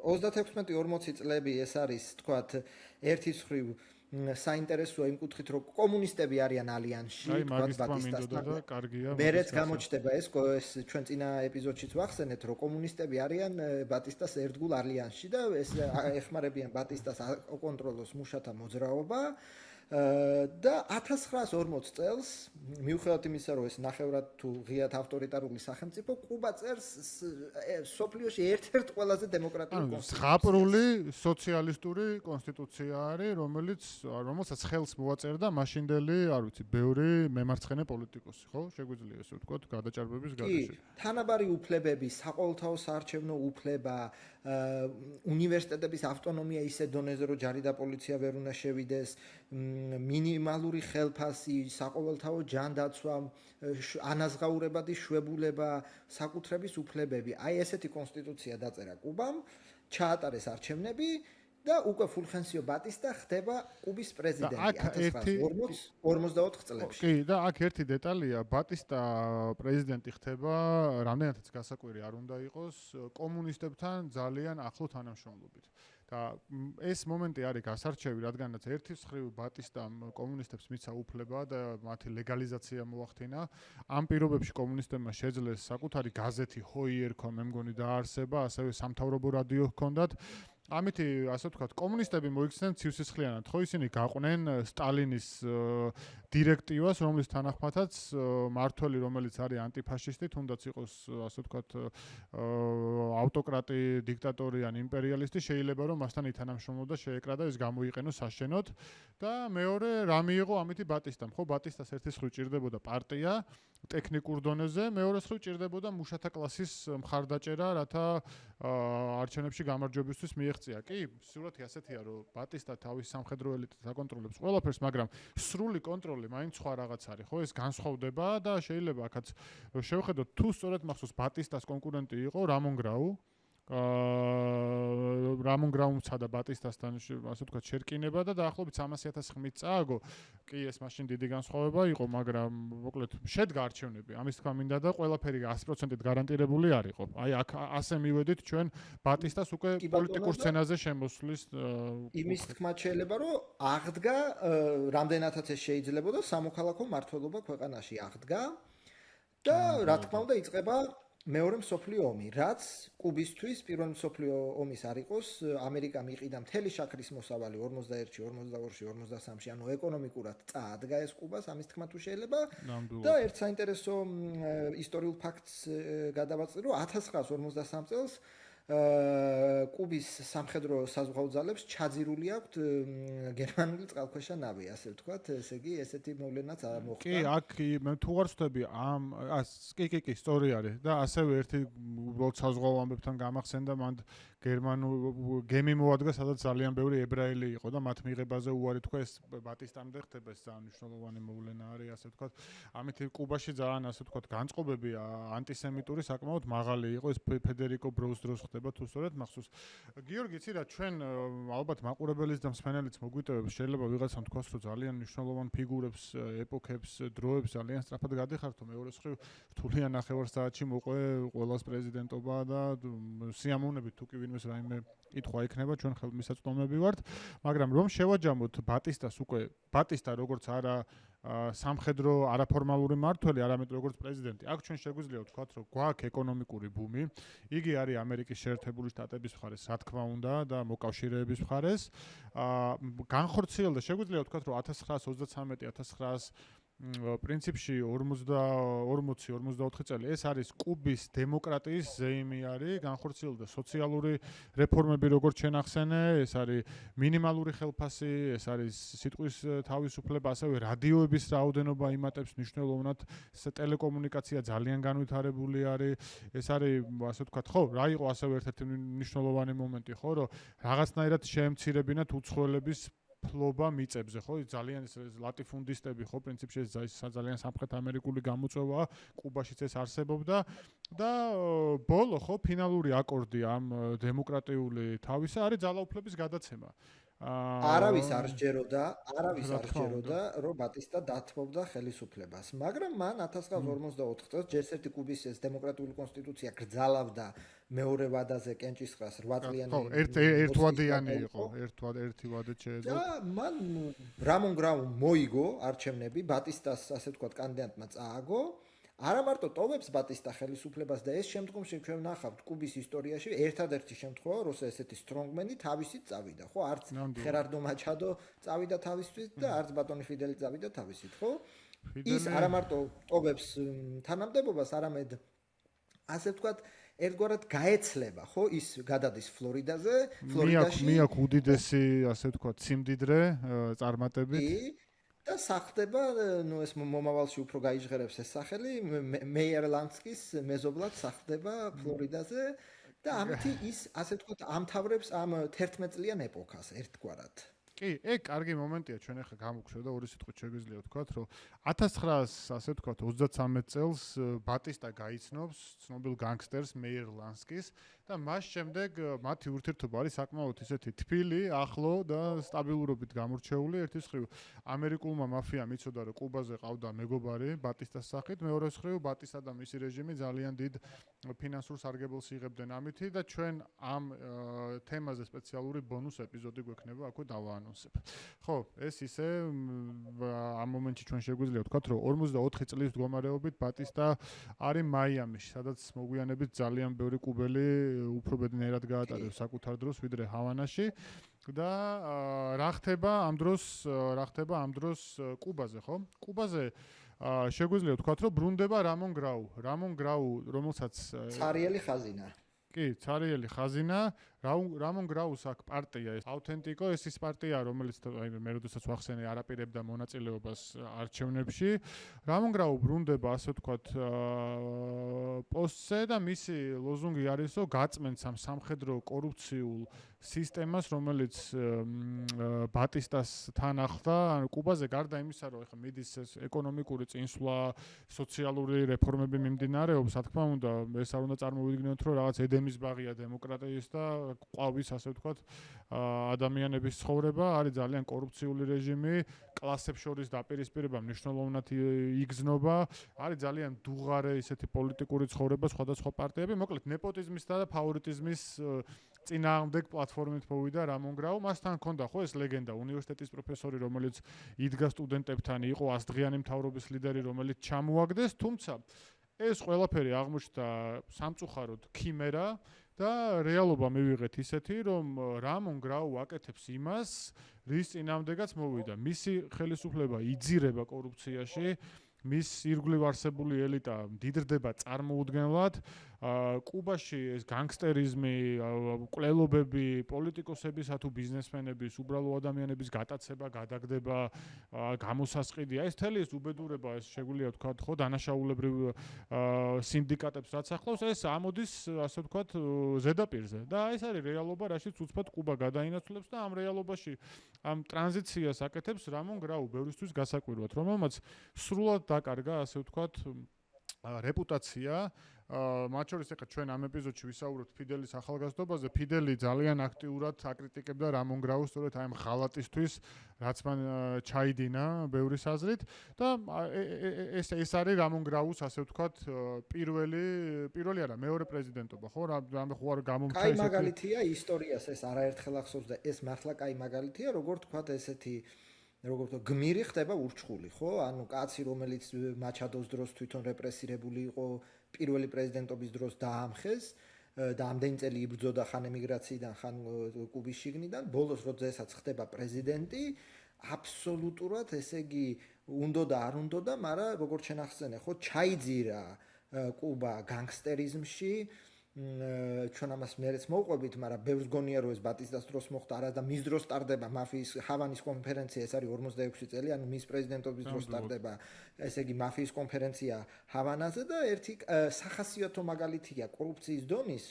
36-40 წლები ეს არის, თქვათ, ერთის მხრივ საინტერესოა იმ კუთხით, რომ კომუნისტები არიან ალიანსში, თქვათ ბატისტასთან. მერეც გამოჩნდება ეს ჩვენ წინა ეპიზოდშიც ვახსენეთ, რომ კომუნისტები არიან ბატისტას ერთგულ ალიანსში და ეს ეხმარებიან ბატისტას აკონტროლოს მუშათა მოძრაობა. და 1940 წელს მიუხედავად იმისა, რომ ეს ნახევრად თუ ღიად ავტორიტარული სახელმწიფო, კუბა წერს სოფლიოში ერთ-ერთ ყველაზე დემოკრატიულ კონსტიტუციას. ზღაპრული სოციალისტური კონსტიტუცია არის, რომელსაც ხელს მოაწერდა მაშინდელი, არ ვიცი, ბევრი მემარცხენე პოლიტიკოსი, ხო? შეგვიძლია ესე ვთქვათ, გადაჭარბების გარეშე. თანაბარი უფლებები, საყოველთაო საარჩევნო უფლება, უნივერსიტეტების ავტონომია ისე დონეზე, რომ ჯარი და პოლიცია ვერ უნდა შევიდეს, მინიმალური ხელფასი, საყოველთაო ჯანდაცვა, ანაზღაურებადი შვებულება, საკუთრების უფლებები. აი ესეთი კონსტიტუცია დაწერა კუბამ, ჩაატარეს არჩევნები და უკვე ფულხენსიო ბატისტა ხდება კუბის პრეზიდენტი 1954 წლებში. კი, და აქ ერთი დეტალია, ბატისტა პრეზიდენტი ხდება, რამდენადაც გასაკვირი არ უნდა იყოს, კომუნისტებთან ძალიან ახლო თანამშრომლობით. და ეს მომენტი არის გასარჩევი, რადგანაც ერთის მხრივ ბატისტამ კომუნისტებს მიცა უფლება და მათი ლეგალიზაცია მოახდინა. ამ პირობებში კომუნისტებმა შეძლეს საკუთარი გაზეთი ჰოიერქო, მე მგონი დაარსება, ასევე სამთავრობო რადიო ჰქონდათ. ამითი ასე ვთქვათ, კომუნისტები მოიქცნენ ცივსისხლიანად, ხო ისინი გაყვნენ სტალინის დირექტივას, რომლის თანახმადაც მართველი, რომელიც არის ანტიფაშისტი, თუნდაც იყოს ასე ვთქვათ, ავტოკრატი, დიქტატორი ან იმპერიალისტი, შეიძლება რომ მასთან ითანამშრომლო და შეეკრა და ეს გამოიყენოს საშენოდ. და მეორე, რა მიიღო ამითი ბატისტამ, ხო, ბატისტას ერთის მხრივ ჭირდებოდა პარტია ტექნიკურ დონეზე, მეორეს მხრივ ჭირდებოდა მუშათა კლასის მხარდაჭერა, რათა არჩევნებში გამარჯვებისთვის მიეღწია. კი, სურათი ასეთია, რომ ბატისტა თავის სამხედრო ელიტს აკონტროლებს ყველაფერს, მაგრამ სრული კონტროლი მაინც სხვა რაღაც არის, ხო? ეს განსხვავდება და შეიძლება აქაც შევხედოთ, თუ სწორედ მახსოვს ბატისტას კონკურენტი იყო რამონ გრაუ. რამონ გრაუმსა და ბატისტასთან ასე ვთქვათ შერკინება და დაახლოებით 300,000 ხმით წააგო. კი, ეს მაშინ დიდი განსხვავება იყო, მაგრამ მოკლედ შედგა არჩევნები. ამის თქვა მინდა და ყველაფერი 100%-ით გარანტირებული არ იყო. აი აქ ასე მივედით ჩვენ ბატისტას უკვე პოლიტიკურ სცენაზე შემოსვლის იმის თქმაც შეიძლება რომ აღდგა რამდენადაც ეს შეიძლებოდა სამოქალაქო მმართველობა ქვეყანაში აღდგა და რა თქმა უნდა იწყება მეორე მსოფლიო ომი, რაც კუბისთვის პირველი მსოფლიო ომის არ იყოს, ამერიკამ იყიდა მთელი შაქრის მოსავალი 41-ში, 42-ში, 43-ში, ანუ ეკონომიკურად წაადგა ეს კუბას, ამის თქმა თუ შეიძლება. და ერთ საინტერესო ისტორიულ ფაქტს გადავაწყდი, რომ 1953 წელს კუბის სამხედრო საზღვაო ძალებს ჩაძირული აქვთ გერმანული წყალქვეშა ნავი, ასე ვთქვათ, ესე იგი ესეთი მოვლენაც მოხდა. კი, აქ მე თუ არ ვხვდები ამ კი, სწორი არის და ასევე ერთი უბრალოდ საზღვაო ამბებთან გამახსენდა მანდ გემი მოადგა, სადაც ძალიან ბევრი ებრაელი იყო და მათ მიღებაზე უარი თქვა, ეს ბატისტამდე ხდება, ეს ძალიან მნიშვნელოვანი მოვლენა არის, ასე ვთქვათ. ამით კუბაში ძალიან ასე ვთქვათ განწყობები ანტისემიტური საკმაოდ მაღალი იყო, ეს ფედერიკო ბროუს დროს ხდება თუ სწორედ მახსოვს. გიორგი, იცი რა, ჩვენ ალბათ მაყურებელიც და მსმენელიც მოგვიტევებს, შეიძლება ვიღაცამ თქვას, რომ ძალიან მნიშვნელოვან ფიგურებს, ეპოქებს, დროებს ძალიან სწრაფად გადიხართ, მეორე მხრივ რთული ნახევარსაათში მოყვე ყველას პრეზიდენტობა და სიამოვნებით თუ კი ვინმეს რაიმე კითხვა ექნება, ჩვენ ხელმისაწვდომები ვართ, მაგრამ რომ შევაჯამოთ ბატისტას უკვე, ბატისტა როგორც არა სამხედრო არაფორმალური მმართველი, არამედ როგორც პრეზიდენტი. აქ ჩვენ შეგვიძლია ვთქვათ, რომ გვაქვს ეკონომიკური ბუმი. იგი არის ამერიკის შეერთებული შტატების მხარეს, რა თქმა უნდა, და მოკავშირეების მხარეს. განხორციელდა, შეგვიძლია ვთქვათ, რომ 1933-1900 პრინციპში 40-44 წელი ეს არის კუბის დემოკრატიის ზეიმი არის, განხორციელდა სოციალური რეფორმები, როგორც შენახსენე, ეს არის მინიმალური ხელფასი, ეს არის სიტყვის თავისუფლება, ასევე რადიოების რაოდენობა იმატებს მნიშვნელოვნად, ტელეკომუნიკაცია ძალიან განვითარებული არის, ეს არის ასე ვთქვათ, ხო, რა იყო ასევე ერთ-ერთი მნიშვნელოვანი მომენტი, ხო, რომ რაღაცნაირად შეემცირებინათ უცხოელების ფლობა მიწებზე, ხო? ძალიან ლატიფუნდისტები, ხო, პრინციპში ეს ძალიან სამხრეთ ამერიკული გამოწვევაა, კუბაშიც ეს არსებობდა და ბოლო, ხო, ფინალური აკორდი ამ დემოკრატიული თავისა არის ძალაუფლების გადაცემა. არავის არ სჯეროდა, რომ ბატისტა დათმობდა ხელისუფლებას, მაგრამ მან 1954 წელს ჯერ ერთი კუბის ეს დემოკრატიული კონსტიტუცია გრძალავდა მეორე ვადაზე კენჭისყრას 8 წლიანი. ხო, ერთვადიანი იყო, ერთი ვადე შეეძლო. და მან რამონ გრაუმ მოიგო არჩევნები, ბატისტას ასე ვთქვათ კანდიდატმა წააგო. არა მარტო ტოვებს ბატისტა ხელისუფლებას და ეს შემდგომში ჩვენ ვნახავთ კუბის ისტორიაში ერთადერთი შემთხვევა, როცა ესეთი სტრონგმენი თავისით წავიდა, ხო? არც ხერარდო მაჩადო წავიდა თავისით და არც ბატონი ფიდელი წავიდა თავისით, ხო? ის არა მარტო ტოვებს თანამდებობას, არამედ ასე ვთქვათ ერთგვარად გაეცლება, ხო? ის გადადის ფლორიდაზე, ფლორიდაში. მიაქვს უდიდესი, ასე ვთქვათ, სიმდიდრე წარმატებით. და სახდება, ნუ ეს მომავალში უფრო გაიჟღერებს ეს სახელი, მეიერლანდსკის მეზობლად სახდება ფლორიდაზე და ამით ის ასე ვთქვათ ამთავრებს ამ 11 წლიან ეპოქას ერთგვარად. კი, ეგ კარგი მომენტია, ჩვენ ახლა გამოგხსოვდა და ორი სიტყვით შეგვიძლია ვთქვათ, რომ 1900 ასე ვთქვათ 33 წელს ბატისტა გაიცნობს ცნობილ განგსტერს მეიერლანდსკის და მას შემდეგ მათი ურთიერთობა არის საკმაოდ ისეთი თბილი, ახლო და სტაბილურობით გამორჩეული. ერთის მხრივ ამერიკულმა მაფიამ იცოდა, რომ კუბაზე ყავდა მეგობარი ბატისტას სახით, მეორეს მხრივ ბატისტა და მისი რეჟიმი ძალიან დიდ ფინანსურ სარგებელს იღებდნენ ამითი და ჩვენ ამ თემაზე სპეციალური ბონუს ეპიზოდი გვექნება, აქვე დავაანონსებ. ხო, ეს ისე ამ მომენტში ჩვენ შეგვიძლია ვთქვათ, რომ 44 წლის მდგომარეობით ბატისტა არის მაიამიში, სადაც მოგვიანებით ძალიან ბევრი კუბელი უფრო ბედნიერად გაატარებს საკუთარ დროს ვიდრე ჰავანაში და რა ხდება ამ დროს კუბაზე, ხო? კუბაზე შეგვიძლია ვთქვათ, რომ ბრუნდება რამონ გრაუ, რომელსაც ცარიელი ხაზინა. კი, ცარიელი ხაზინა, რამონ გრაუს აქ პარტია, ეს აუთენტიკო, ეს ის პარტია, რომელიც მე როდესაც ვახსენე არაპირებდა მონაწილეობას არჩევნებში. რამონ გრაუ ბრუნდება, ასე ვთქვათ, პოსტზე და მისი ლოზუნგი არის, რომ გაწმენს ამ სამხედრო კორუფციულ სისტემას, რომელიც ბატისტას თან ახლდა, ანუ კუბაზე გარდა იმისა, რომ ეხლა მიდის ეკონომიკური წინსვლა, სოციალური რეფორმები მიმდინარეობს, რა თქმა უნდა, ეს არ უნდა წარმოვიდგინოთ, რომ რაღაც ედემის ბაღია დემოკრატიის და ყვავის, ასე ვთქვათ, ადამიანების ცხოვრება, არის ძალიან კორუფციული რეჟიმი, კლასებს შორის დაპირისპირება მნიშვნელოვნად იგრძნობა, არის ძალიან დუღარე ისეთი პოლიტიკური ცხოვრება სხვადასხვა პარტიები, მოკლედ ნეპოტიზმის და ფავორიტიზმის წინააღმდეგ პლატფორმით მოვიდა რამონ გრაუ, მასთან ჰქონდა ხო ეს ლეგენდა, უნივერსიტეტის პროფესორი, რომელიც იდგა სტუდენტებთან, იყო 100 დღიანი მთავრობის ლიდერი, რომელიც ჩამოაგდეს, თუმცა ეს ყველაფერი აღმოჩნდა სამწუხაროდ ქიმერა და რეალობა მივიღეთ ისეთი, რომ რამონ გრაუ აკეთებს იმას, რის წინააღმდეგაც მოვიდა. მისი ხელისუფლება იძირება კორუფციაში, მის ირგვლივ არსებული ელიტა მდიდრდება წარმოუდგენლად. კუბაში ეს განგსტერიზმი, მკვლელობები, პოლიტიკოსებისა თუ ბიზნესმენების, უბრალო ადამიანების გატაცება, გადაგდება, გამოსასყიდია. ეს თელი ეს უბედურება, ეს შეგვიძლია ვთქვათ, ხო, დანაშაულებრივ სინდიკატებს რაც ახლავს, ეს ამოდის, ასე ვთქვათ, ზედაპირზე. და ეს არის რეალობა, რაშიც უცბად კუბა გადაინაცვლებს და ამ რეალობაში ამ ტრანზიციას აკეთებს რამონ გრაუ, ბევრისთვის გასაკვირვად, რომელმაც სრულად დაკარგა, ასე ვთქვათ, რეპუტაცია. მათ შორის ახლა ჩვენ ამ ეპიზოდში ვისაუბრებთ ფიდელის ახალგაზრდობაზე. ფიდელი ძალიან აქტიურად აკრიტიკებდა რამონ გრაუს სწორედ აი ამ ღალატისთვის, რაც მან ჩაიდინა ბევრის აზრით და ეს არის რამონ გრაუს, ასე ვთქვათ, პირველი არა, მეორე პრეზიდენტობა, ხო? რამე ხო არ გამომცა ესეთი. კაი მაგალითია ისტორიას ეს არაერთხელ ახსოვს და ეს მართლა კაი მაგალითია, როგორ თქვათ ესეთი როგორ თქო გმირი ხდება ურჩხული, ხო? ანუ კაცი, რომელიც მაჩადოს დროს თვითონ რეპრესირებული იყო, პირველი პრეზიდენტობის დროს დაამხეს და ამდენი წელი იბრძოდა ხან ემიგრაციიდან, ხან კუბის შიგნიდან, ბოლოს როდესაც ხდება პრეზიდენტი, აბსოლუტურად, ესე იგი, უნდა და არ უნდა და, მაგრამ როგორც შენ ახსენე, ხო, ჩაიძირა კუბა განგსტერიზმში. ჩვენ ამას მერეც მოვყვებით, მაგრამ ბევრს გონია რომ ეს ბატისტას დროს მოხდა, არა და მის დროს ტარდება მაფიის ჰავანის კონფერენცია, ეს არის 46 წელი, ანუ მის პრეზიდენტობის დროს ტარდება, ესე იგი მაფიის კონფერენცია ჰავანაზე და ერთი სახასიათო მაგალითია კორუფციის დონის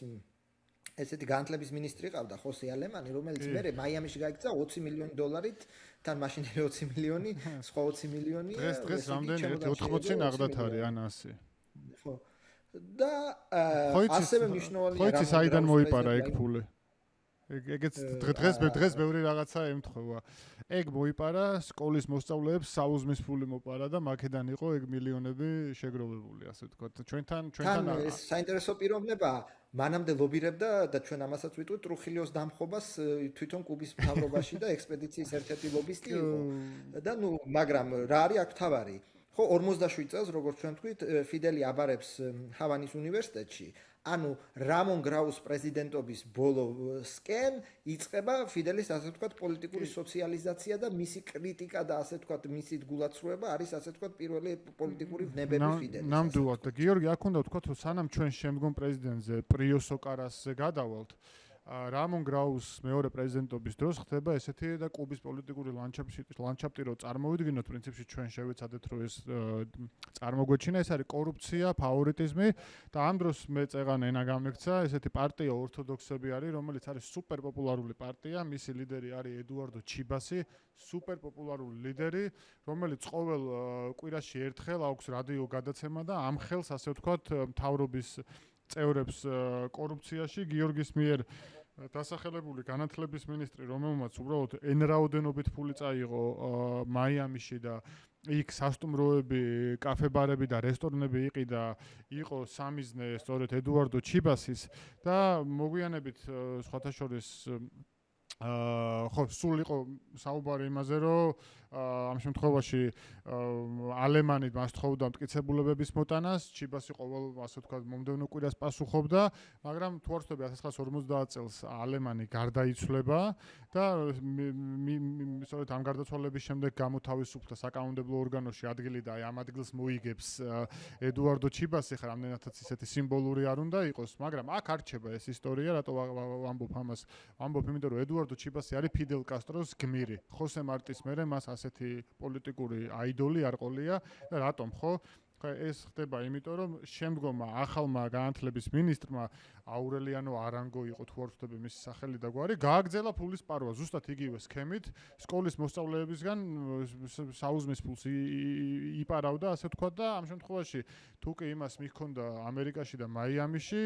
ესეთი განათლების მინისტრი ყავდა ხოსე ალემანი, რომელიც მერე მაიამიში გაიქცა 20 მილიონი დოლარით, თან მაშინელი 20 მილიონი, სხვა 20 მილიონი. დღეს რამდენი 80 ნაღდათ არის ან 100. ხო. და ასევე მნიშვნელოვანია ხო იცი საიდან მოიპარა ეგ ფული ეგეც დღეს ბევრი რაღაცა ემთხვევა ეგ მოიპარა სკოლის მოსწავლეებს საუზმის ფული მოპარა და მაქედან იყო ეგ მილიონები შეგროვებული ასე ვთქვათ ჩვენთან ეს საინტერესო პიროვნება მანამდე ლობირებდა და ჩვენ ამასაც ვიტყვით ტრუხილიოს დამხობას თვითონ კუბის მთავრობაში და ექსპედიციის ერთ-ერთი ლობისტი იყო და ნუ მაგრამ რა არის აქ თავარი ხო 47 წელს როგორც ჩვენ თქვით ფიდელი აბარებს ჰავანის უნივერსიტეტში ანუ რამონ გრაუს პრეზიდენტობის ბოლოსკენ იწყება ფიდელის ასე ვთქვათ პოლიტიკური სოციალიზაცია და მისი კრიტიკა და ასე ვთქვათ მისი გულაცრუება არის ასე ვთქვათ პირველი პოლიტიკური ვნებები ფიდელის ნამდვილად და გიორგი აქ უნდა ვთქვათ რომ სანამ ჩვენ შემდგომ პრეზიდენტზე პრიოსო კარასზე გადავალთ რამონ გრაუს მეორე პრეზიდენტობის დროს ხდება ესეთი და კუბის პოლიტიკური ლანდშაფტი რო წარმოვიდგინოთ პრინციპში ჩვენ შევეცადეთ რომ ეს წარმოგვეჩინა ეს არის კორუფცია, ფავორიტიზმი და ამ დროს მე წეღან ენა გამექცა ესეთი პარტია ორთოდოქსები არის რომელიც არის სუპერ პოპულარული პარტია მისი ლიდერი არის ედუარდო ჩიბასი სუპერ პოპულარული ლიდერი რომელიც ყოველ კვირაში ერთხელ აქვს რადიო გადაცემა და ამ ხელს ასე ვთქვათ მთავრობის წევრებს კორუფციაში გიორგის მიერ დასახელებული განათლების მინისტრი რომელმაც უბრალოდ ენრაოდენობით ფული წაიღო მაიამიში და იქ სასტუმროები, კაფე-ბარები და რესტორნები იყიდა იყო სამიზნე სწორედ ედუარდო ჩიბასის და მოგვიანებით სხვათა შორის ხო სულ იყო საუბარი იმაზე რომ ამ შემთხვევაში ალემანი მას თხოვდა მტკიცებულებების მოტანას, ჩიბასი ყოველ ასე ვთქვათ მომდევნო კვირას პასუხობდა, მაგრამ თუ არ ვცდები 1950 წელს ალემანი გარდაიცვლება და სწორედ ამ გარდაცვალების შემდეგ გამოთავისუფლდა საკანონმდებლო ორგანოში ადგილი და ამ ადგილს მოიგებს ედუარდო ჩიბასი, ხა რამდენადაც ისეთი სიმბოლური არ უნდა იყოს, მაგრამ აქ არჩება ეს ისტორია, რატო ვამბობ ამას? ვამბობ, იმიტომ რომ ედუარდო ჩიბასი არის ფიდელ კასტროს გმირი. ხოსე მარტის მერე მას ასეთი პოლიტიკური აიდოლი არ ყოლია და რატომ ხო? ეს ხდება იმიტომ რომ შემდგომმა ახალმა განათლების მინისტრმა აურელიანო არანგო იყო თუ არ ვცდები მისი სახელი და გვარი, გააგრძელა ფულის პარვა ზუსტად იგივე სქემით, სკოლის მოსწავლეებისგან საუზმის ფულს იპარავდა, ასე ვთქვათ და ამ შემთხვევაში თუ კი იმას მიჰქონდა ამერიკაში და მაიამიში,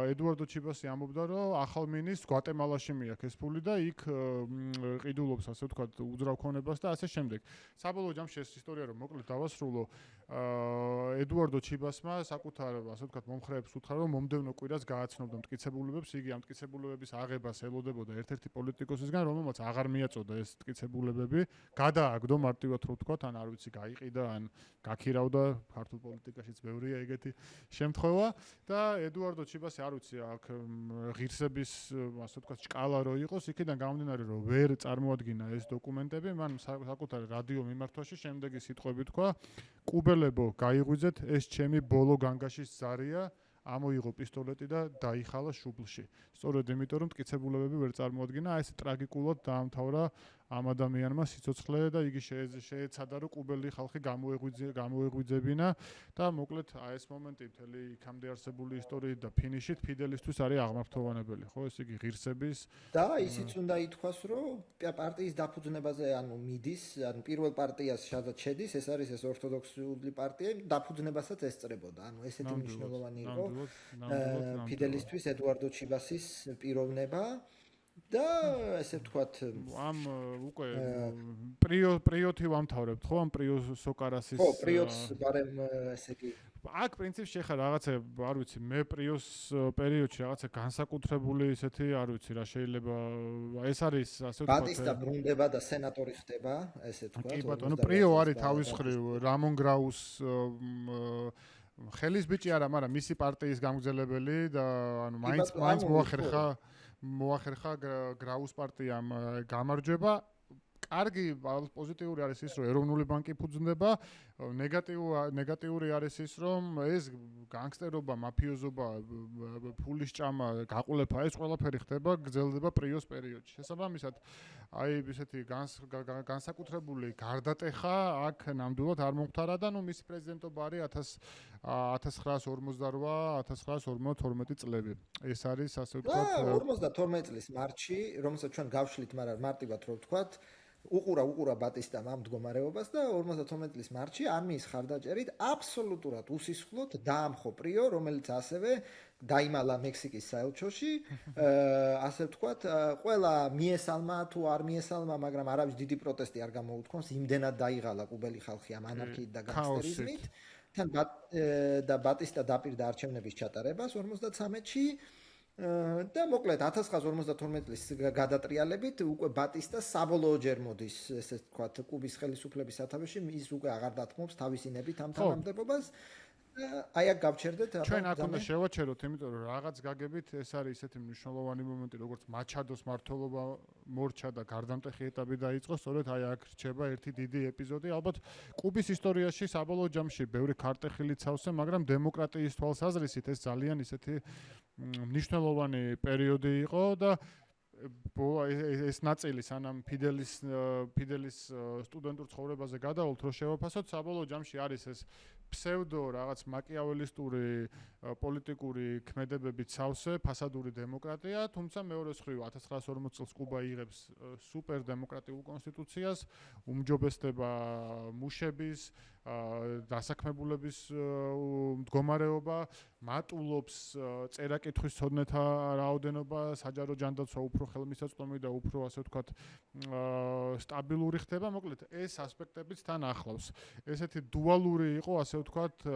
ედუარდო ჩიბასი ამბობდა, რომ ახალ მინისტრს გვატემალაში მიაქვს ეს ფული და იქ ყიდულობს, ასე ვთქვათ, უძრავ ქონებას და ასე შემდეგ. საბოლოო ჯამში ეს ისტორია რომ მოკლედ დავასრულო, ედუარდო ჩიბასმა საკუთარ, ასე ვთქვათ, მომხრეებს უთხრა, რომ მომდევნო კვირას გააცნობდა მტკიცებულებებს, იგი ამ მტკიცებულებების აღებას ელოდებოდა ერთ-ერთი პოლიტიკოსისგან, რომელმაც აღარ მიაწოდა ეს მტკიცებულებები, გადააგდო მარტივად რო ვთქვათ, ან არ ვიცი, გაიყიდა, ან გაქირავდა, ქართულ პოლიტიკაშიც ბევრია ეგეთი შემთხვევა და ედუარდო ჩიბასი არ ვიცი, აქ ღირსების, ასე ვთქვათ, ჭკალა რო იყოს, იქიდან გამომდინარე, რომ ვერ წარმოადგინა ეს დოკუმენტები, მან საკუთარ რადიო მიმართვაში შემდეგი სიტყვები თქვა: კუბელებო, გაიღვიძეთ, ეს ჩემი ბოლო განგაშის ზარია, ამოიღო პისტოლეტი და დაიხალა შუბლში. სწორედ იმიტომ რომ მტკიცებულებები ვერ წარმოადგინა, ეს ტრაგიკულად დაამთავრა ამ ადამიანმა სიცოცხლე და იგი შეეცადა რომ კუბელი ხალხი გამოეღვიძებინა და მოკლედ ეს მომენტი მთელი იქამდე არსებული ისტორიით და ფინიშით ფიდელისთვის არის აღმართოვანებელი, ხო, ეს იგი ღირსების და ისიც უნდა ითქვას, რომ პარტიის დაფუძნებაზე ანუ მიდის, ანუ პირველ პარტიას სადაც შედის, ეს არის ეს ორთოდოქსული პარტია, დაფუძნებასაც ესწრებოდა. ანუ ესეთი მნიშვნელოვანი იყო ფიდელისთვის ედუარდო ჩიბასის პიროვნება. და ესე ვთქვათ ამ უკვე პრიოთი ვამთავრებთ ხო ამ პრიო სოკარასის ხო პრიოს ბარემ ესე იგი აქ პრინციპში ხა რაღაცა არ ვიცი მე პრიოს პერიოდში რაღაცა განსაკუთრებული ისეთი არ ვიცი რა შეიძლება ეს არის ასე ვთქვათ ბატისტა ბრუნდება და სენატორი ხდება ესე ვთქვათ კი ბატონო პრიო არის თავის მხრივ რამონ გრაუს ხელის ბიჭი არა მაგრამ მისი პარტიის გამგზელებელი და ანუ მაინც მოახერხა გრაუს პარტიამ გამარჯვება. კარგი პოზიტიური არის ის, რომ ეროვნული ბანკი ფუძნდება, ნეგატიური არის ის, რომ ეს განგსტერობა, მაფიოზობა, ფულის ჭამა, გაყოლება, ეს ყველაფერი ხდება, გრძელდება პრიოს პერიოდში. შესაბამისად, აი ესეთი განსაკუთრებული გარდატეხა აქ ნამდვილად არ მომხდარა და ნუ მისი პრეზიდენტობა არის 1958-1952 წლები. ეს არის ასე ვთქვათ 52 წლის მარტში, რომელსაც ჩვენ გავშლით, მაგრამ მარტივად რო ვთქვათ, უყურა ბატისტამ ამ მდგომარეობას და 52 წლის მარტში არმიის ხარდაჭერით აბსოლუტურად უსისხლოდ დაამხო პრიო, რომელიც ასევე დაიმალა მექსიკის საელჩოში, ასე ვთქვათ, ყველა მიესალმა თუ არ მიესალმა, მაგრამ არავის დიდი პროტესტი არ გამოუთქვამს, იმდენად დაიღალა კუბელი ხალხი ამ ანარქიით და განგსტერიზმით. თან და ბატისტა დაპირდა არჩევნების ჩატარებას 53-ში და მოკლედ 1952 წლის გადატრიალებით უკვე ბატისტა საბოლოო ჯერ მოდის, ესე ვთქვათ, კუბის ხელისუფლების სათავეში, ის უკვე აღარ დათმობს თავისი ნებით ამ თანამდებობას. აი აქ გავჩერდეთ ჩვენ აქ უნდა შევაჩეროთ, იმიტომ რომ რაღაც გაგებით ეს არის ისეთი მნიშვნელოვანი მომენტი, როგორც მაჩადოს მმართველობა მორჩა და გარდამტეხი ეტაპი დაიწყო, სწორედ აი აქ რჩება ერთი დიდი ეპიზოდი. ალბათ კუბის ისტორიაში საბოლოო ჯამში ბევრი ქარტეხილი ცავსე, მაგრამ დემოკრატიის თვალსაზრისით ეს ძალიან ისეთი მნიშვნელოვანი პერიოდი იყო და ეს ნაწილი სანამ ფიდელის სტუდენტურ ცხოვრებაზე გადავალთ, რო შევაფასოთ, საბოლოო ჯამში არის ეს ფსევდო რაღაც მაკიაველისტური პოლიტიკური ქმედებებით სავსე ფასადური დემოკრატია, თუმცა მეორე მხრივ 1940 წელს კუბა იღებს სუპერ დემოკრატიულ კონსტიტუციას, უმჯობესდება მუშების დასაქმებულების მდგომარეობა, მატულობს წერა-კითხვის ცოდნეთა რაოდენობა, საჯარო ჯანდაცვა უფრო ხელმისაწვდომი და უფრო ასე ვთქვათ სტაბილური ხდება, მოკლედ ეს ასპექტებიც თან ახლავს. ესეთი დუალური იყო ასე ვთქვათ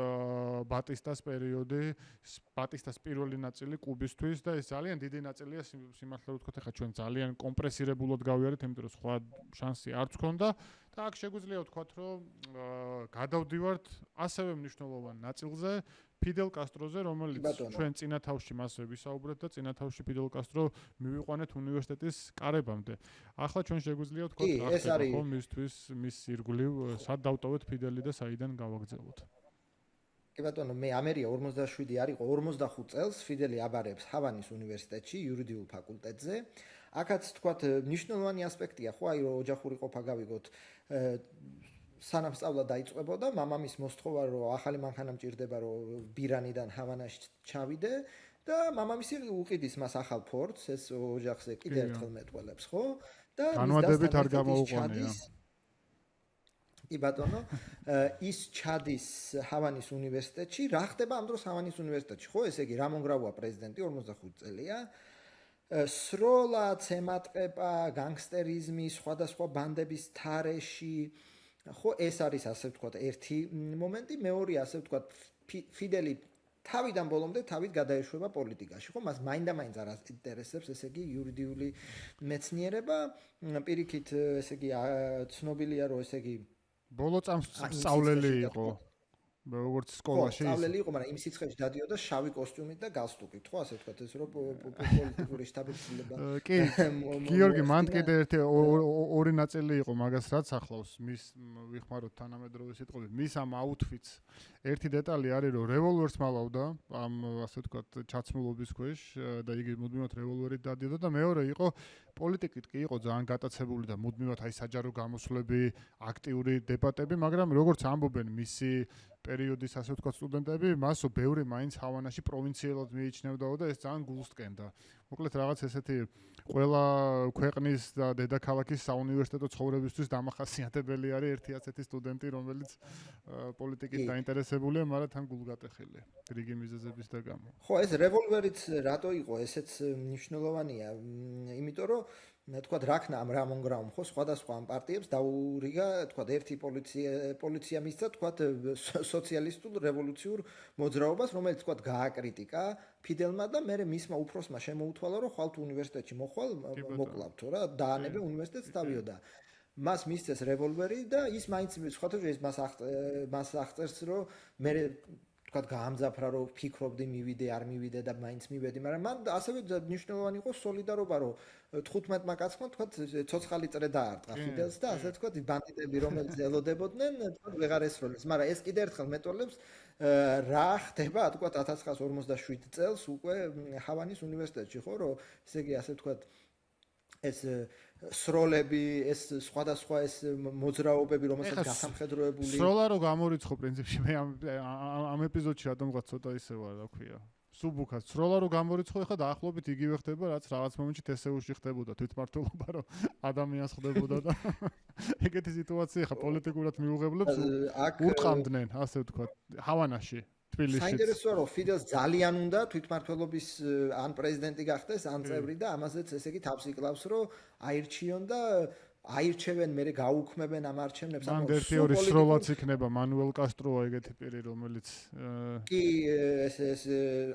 ბატისტას პერიოდი, ბატისტას პირველი ნაწილი კუბისთვის და ეს ძალიან დიდი ნაწილია სიმართლე ვთქვათ, ახლა ჩვენ ძალიან კომპრესირებულად გავიარეთ, იმიტომ რომ სხვა შანსი არც ჰქონდა და აქ შეგვიძლია ვთქვათ, რომ გადავდივართ ასევე მნიშვნელოვან ნაწილზე ფიდელ კასტროზე, რომელიც ჩვენ წინა თავში მასზე ვისაუბრეთ და წინა თავში ფიდელ კასტრო მივიყვანეთ უნივერსიტეტის კარებამდე. ახლა ჩვენ შეგვიძლია ვთქვათ, რა ხდება ხო მისთვის, მის ირგვლივ, სად დავტოვეთ ფიდელი და საიდან გავაგზავნოთ. კი ბატონო, მე ამერია 47 არ იყო, 45 წელს ფიდელი აბარებს ჰავანის უნივერსიტეტში, იურიდიულ ფაკულტეტზე. აქაც თქვათ მნიშვნელოვანი ასპექტია, ხო, აი რომ ოჯახური ყოფა გავიგოთ. სანამ სწავლა დაიწყებოდა, მამამის მოსთხოვა, რომ ახალი მანქანა მჭირდება, რომ ბირანიდან ჰავანაში ჩავიდე და მამამისი უყიდის მას ახალ ფორდს, ეს ოჯახზე კიდევ ერთხელ მეტყველებს, ხო? და განვადებით არ გამოუყვანია. კი ბატონო, ის ჩადის ჰავანის უნივერსიტეტში, რა ხდება ამ დროს ჰავანის უნივერსიტეტში, ხო? ესე იგი, რამონ გრავოა პრეზიდენტი 45 წელია. სროლა, ცემატყება, განგსტერიზმი, სხვადასხვა ბანდების თარეში, ხო, ეს არის ასე ვთქვათ, ერთი მომენტი, მეორე ასე ვთქვათ, ფიდელი თავიდან ბოლომდე თავით გადაეშვება პოლიტიკაში, ხო? მას მაინდა-მაინც არ ინტერესებს, ესე იგი, იურიდიული მეცნიერება, პირიქით, ესე იგი, ცნობილია, რომ ესე იგი ბოლო წამს სწავლელი იყო. როგორც სკოლაში. ხო, სწავლელი იყო, მაგრამ იმ სიცხეში დადიოდა შავი კოსტიუმით და გალსტუკით, ხო, ასე ვთქვათ, ეს რომ პოლიტიკური შტაბის-ცვლილება. კი, გიორგი, მან კიდე ერთი ორი ნაწილი იყო, მაგას რაც ახლავს, მის ვიხმაროთ თანამედროვე სიტყვებით, მის ამ აუთფიტს ერთი დეტალი არის, რომ რევოლვერს მალავდა, ამ ასე ვთქვათ, ჩაცმულობის ქვეშ და იგი მუდმივად რევოლვერით დადიოდა და მეორე იყო პოლიტიკით კი იყო ძალიან გატაცებული და მუდმივად აი საჯარო გამოსვლები, აქტიური დებატები, მაგრამ როგორც ამბობენ მისი პერიოდის ასე ვთქვათ სტუდენტები, მასო ბევრი მაინც ჰავანაში პროვინციელად მიიჩნევდაო და ეს ძალიან გულს ტკენდა. მოკლედ რაღაც ესეთი ყველა ქვეყნის და დედაქალაქის საუნივერსიტეტო ცხოვრებისთვის დამახასიათებელი არის ერთი ასეთი სტუდენტი, რომელიც პოლიტიკით დაინტერესებულია, მაგრამ თან გულგატეხილია რიგი მიზეზების და გამო. ხო, ეს რევოლვერიც რატო იყო, ესეც მნიშვნელოვანია, იმიტომ რომ თქვათ რაქნა ამ რამონ გრაუმ ხო სხვადასხვა ამ პარტიებს დაურიგა თქვათ ერთი პოლიცია მისცა თქვათ სოციალისტურ რევოლუციურ მოძრაობას რომელიც თქვათ გააკრიტიკა ფიდელმა და მე მისმა უფროსმა შემოუთვალა რომ ხვალ თუ უნივერსიტეტში მოხვალ მოკლავთო რა დაანებე უნივერსიტეტს თავიოდა მას მისცეს რევოლვერი და ის მაინც სხვათა ეს მას აღწერს რომ მე თქვათ გაამძაფრა რომ ფიქრობდი მივიდე არ მივიდე და მაინც მივედი მაგრამ მან ასევე მნიშვნელოვანი იყო სოლიდარობა რომ 15-მა კაცმა თქვათ ცოცხალი წრე დაარტყა ფიდელს და ასე თქვათ ბანდიტები რომელიც ელოდებოდნენ თქვათ ვეღარ ესროლეს მაგრამ ეს კიდე ერთხელ მეტყოლებს რა ხდება თქვათ 1957 წელს უკვე ჰავანის უნივერსიტეტში ხო რომ ესე იგი ასე თქვათ ეს სროლები ეს სხვადასხვა ეს მოძრაობები რომელსაც გასამხედროებული სროლა რო გამორიცხო პრინციპში მე ამ ეპიზოდში რადგანაც ცოტა ისე ვარ რა ქვია სუბუქად სროლა რო გამორიცხო ეხლა დაახლოებით იგივე ხდება რაც რაღაც მომენტში თესეულში ხდებოდა თვითმმართველობა რომ ადამიანს ხდებოდა და ეგეთი სიტუაცია ხა პოლიტიკურად მიუღებლებს ურტყამდნენ ასე ვთქვათ ჰავანაში საინტერესოა რომ ფიდელს ძალიან უნდა თვითმმართველობის ან პრეზიდენტი გახდეს ან წევრი და ამაზეც ესე იგი თავს იკლავს რომ აირჩიონ და აირჩევენ მე გაუქმებენ ამ არჩევნებს ან ერთი ორი სროლაც იქნება მანუელ კასტროა ეგეთი პირი რომელიც კი ეს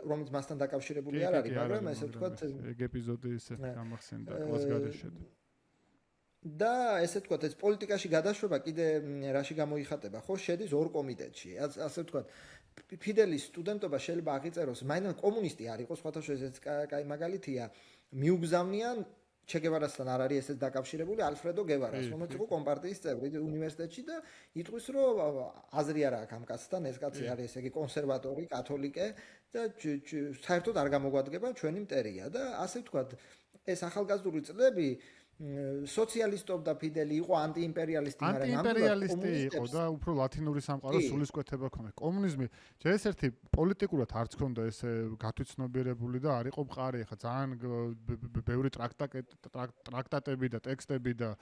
რომელიც მასთან დაკავშირებული არ არის მაგრამ ესე ვთქვათ ეგ ეპიზოდი ისე გამახსენდა ყველას გადაშედა და ესე ვთქვათ ეს პოლიტიკაში გადაშვება კიდე რაში გამოიხატება ხო შედის ორ კომიტეტში ასე ვთქვათ ფიდელის სტუდენტობა შეიძლება აღიწეროს მაინც კომუნისტი არ იყოს სხვათა შორის ეს კაი მაგალითია მიუგზავნიან ჩე გევარასთან არ არის ესეც დაკავშირებული ალფრედო გევარას რომელიც იყო კომპარტიის წევრი უნივერსიტეტში და იტყვის რომ აზრი არ აქვს ამ კაცთან ეს კაცი არის ესე იგი კონსერვატორი კათოლიკე და საერთოდ არ გამოგვადგება ჩვენი მტერია და ასე ვთქვათ ეს ახალგაზრდული წლები სოციალისტობდა ფიდელი იყო ანტიიმპერიალისტი მაგრამ ანტიიმპერიალისტი იყო და უფრო ლათინური სამყაროს სულისკვეთება ქონდა კომუნიზმი ეს ერთი პოლიტიკურად არც ქონდა ესე გათვითცნობიერებული და არ იყო მყარი ხა ძალიან ბევრი ტრაქტატები და ტექსტები და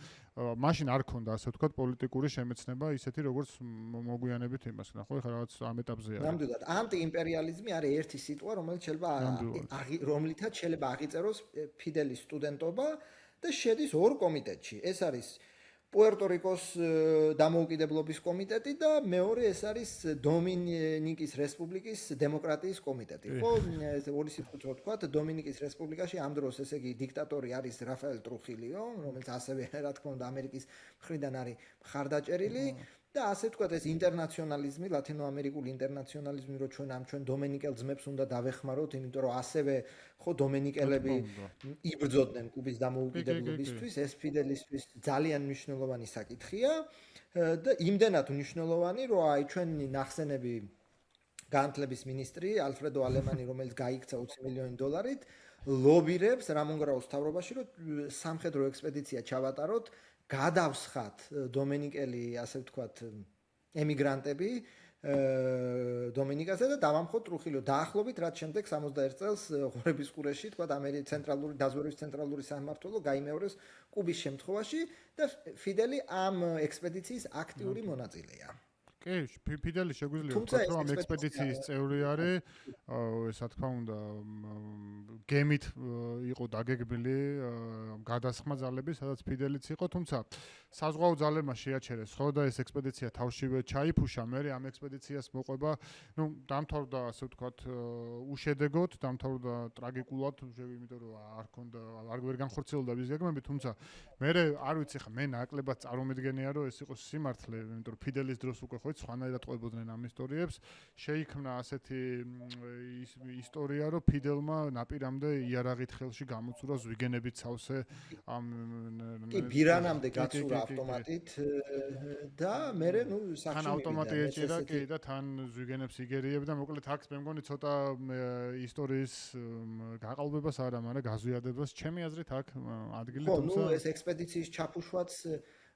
მაშინ არ ქონდა ასე ვთქვათ პოლიტიკური შემეცნება ისეთი როგორც მოგვიანებით იმას ხო ხა რაღაც ამ ეტაპზე არის ნამდვილად ანტიიმპერიალიზმი არის ერთი სიტყვა რომელიც შეიძლება რომლითაც შეიძლება აღიწეროს ფიდელის სტუდენტობა და შედის ორ კომიტეტში. ეს არის პუერტო-რიკოს დამოუკიდებლობის კომიტეტი და მეორე ეს არის დომინიკის რესპუბლიკის დემოკრატიის კომიტეტი. ხო, ორი სიტყვით რო ვთქვა, დომინიკის რესპუბლიკაში ამ დროს ესე იგი დიქტატორი არის რაფაელ ტრუხილიო, რომელიც ასევე რა თქმა უნდა ამერიკის მხრიდან არის მხარდაჭერილი. და ასე ვთქვათ, ეს ინტერნაციონალიზმი, ლათინოამერიკული ინტერნაციონალიზმი, რო ჩვენ დომენიკელ ძმებს უნდა დავეხმაროთ, იმიტომ რომ ასევე ხო დომენიკელები იბრძოდნენ კუბის დამოუკიდებლობისთვის, ეს ფიდელისთვის ძალიან მნიშვნელოვანი საკითხია და იმდენად მნიშვნელოვანი, რომ აი ჩვენი ნახსენები განათლების მინისტრი ალფრედო ალემანი, რომელიც გაიქცა $20 მილიონით, ლობირებს რამონ გრაუს მთავრობაში, რომ სამხედრო ექსპედიცია ჩავატაროთ, გადავსხათ დომენიკელი, ასე ვთქვათ, ემიგრანტები დომენიკაზე და დავამხოთ ტრუხილიო. დაახლოებით რაც შემდეგ 61 წელს ღორების ყურეში, თქვა ამერიკის ცენტრალური დაზვერვის ცენტრალური სამმართველო გაიმეორეს კუბის შემთხვევაში და ფიდელი ამ ექსპედიციის აქტიური მონაწილეა. კი, ფიდელი შეგვიძლია ვთქვათ, რომ ამ ექსპედიციის წევრი არის, ესა თქმა უნდა, გემით იყო დაგეგმილი გადასხმა ძალები, სადაც ფიდელიც იყო, თუმცა საზღვაო ძალებმა შეაჩერეს, ხო და ეს ექსპედიცია თავშივე ჩაიფუშა, მე ამ ექსპედიციას მოყვება, ну, დამთავრდა, ასე ვთქვათ, უშედეგოდ, დამთავრდა ტრაგიკულად, იმიტომ რომ არ ვერ განხორციელდა ის გეგმები, თუმცა მე არ ვიცი ხა, მე ნაკლებად წარმომედგენია, რომ ეს იყოს სიმართლე, იმიტომ რომ ფიდელის დროს უკვე ხო სხვანაირად ყვებოდნენ ამ ისტორიებს, შეიქმნა ასეთი ისტორია, რომ ფიდელმა ნაპირამდე იარაღით ხელში გამოცურა ზვიგენებით სავსე ამ კი, ბირანამდე გაცურა ავტომატით და მე ნუ სახში თან ავტომატი ეჭირა კი და თან ზვიგენებს იგერიებდა, მოკლედ აქ მე მგონი ცოტა ისტორიის გაყალბებას არა, მაგრამ გაზვიადებას ჩემი აზრით აქ ადგილი თუმცა ხო, ნუ ეს ექსპედიციის ჩაფუშვაც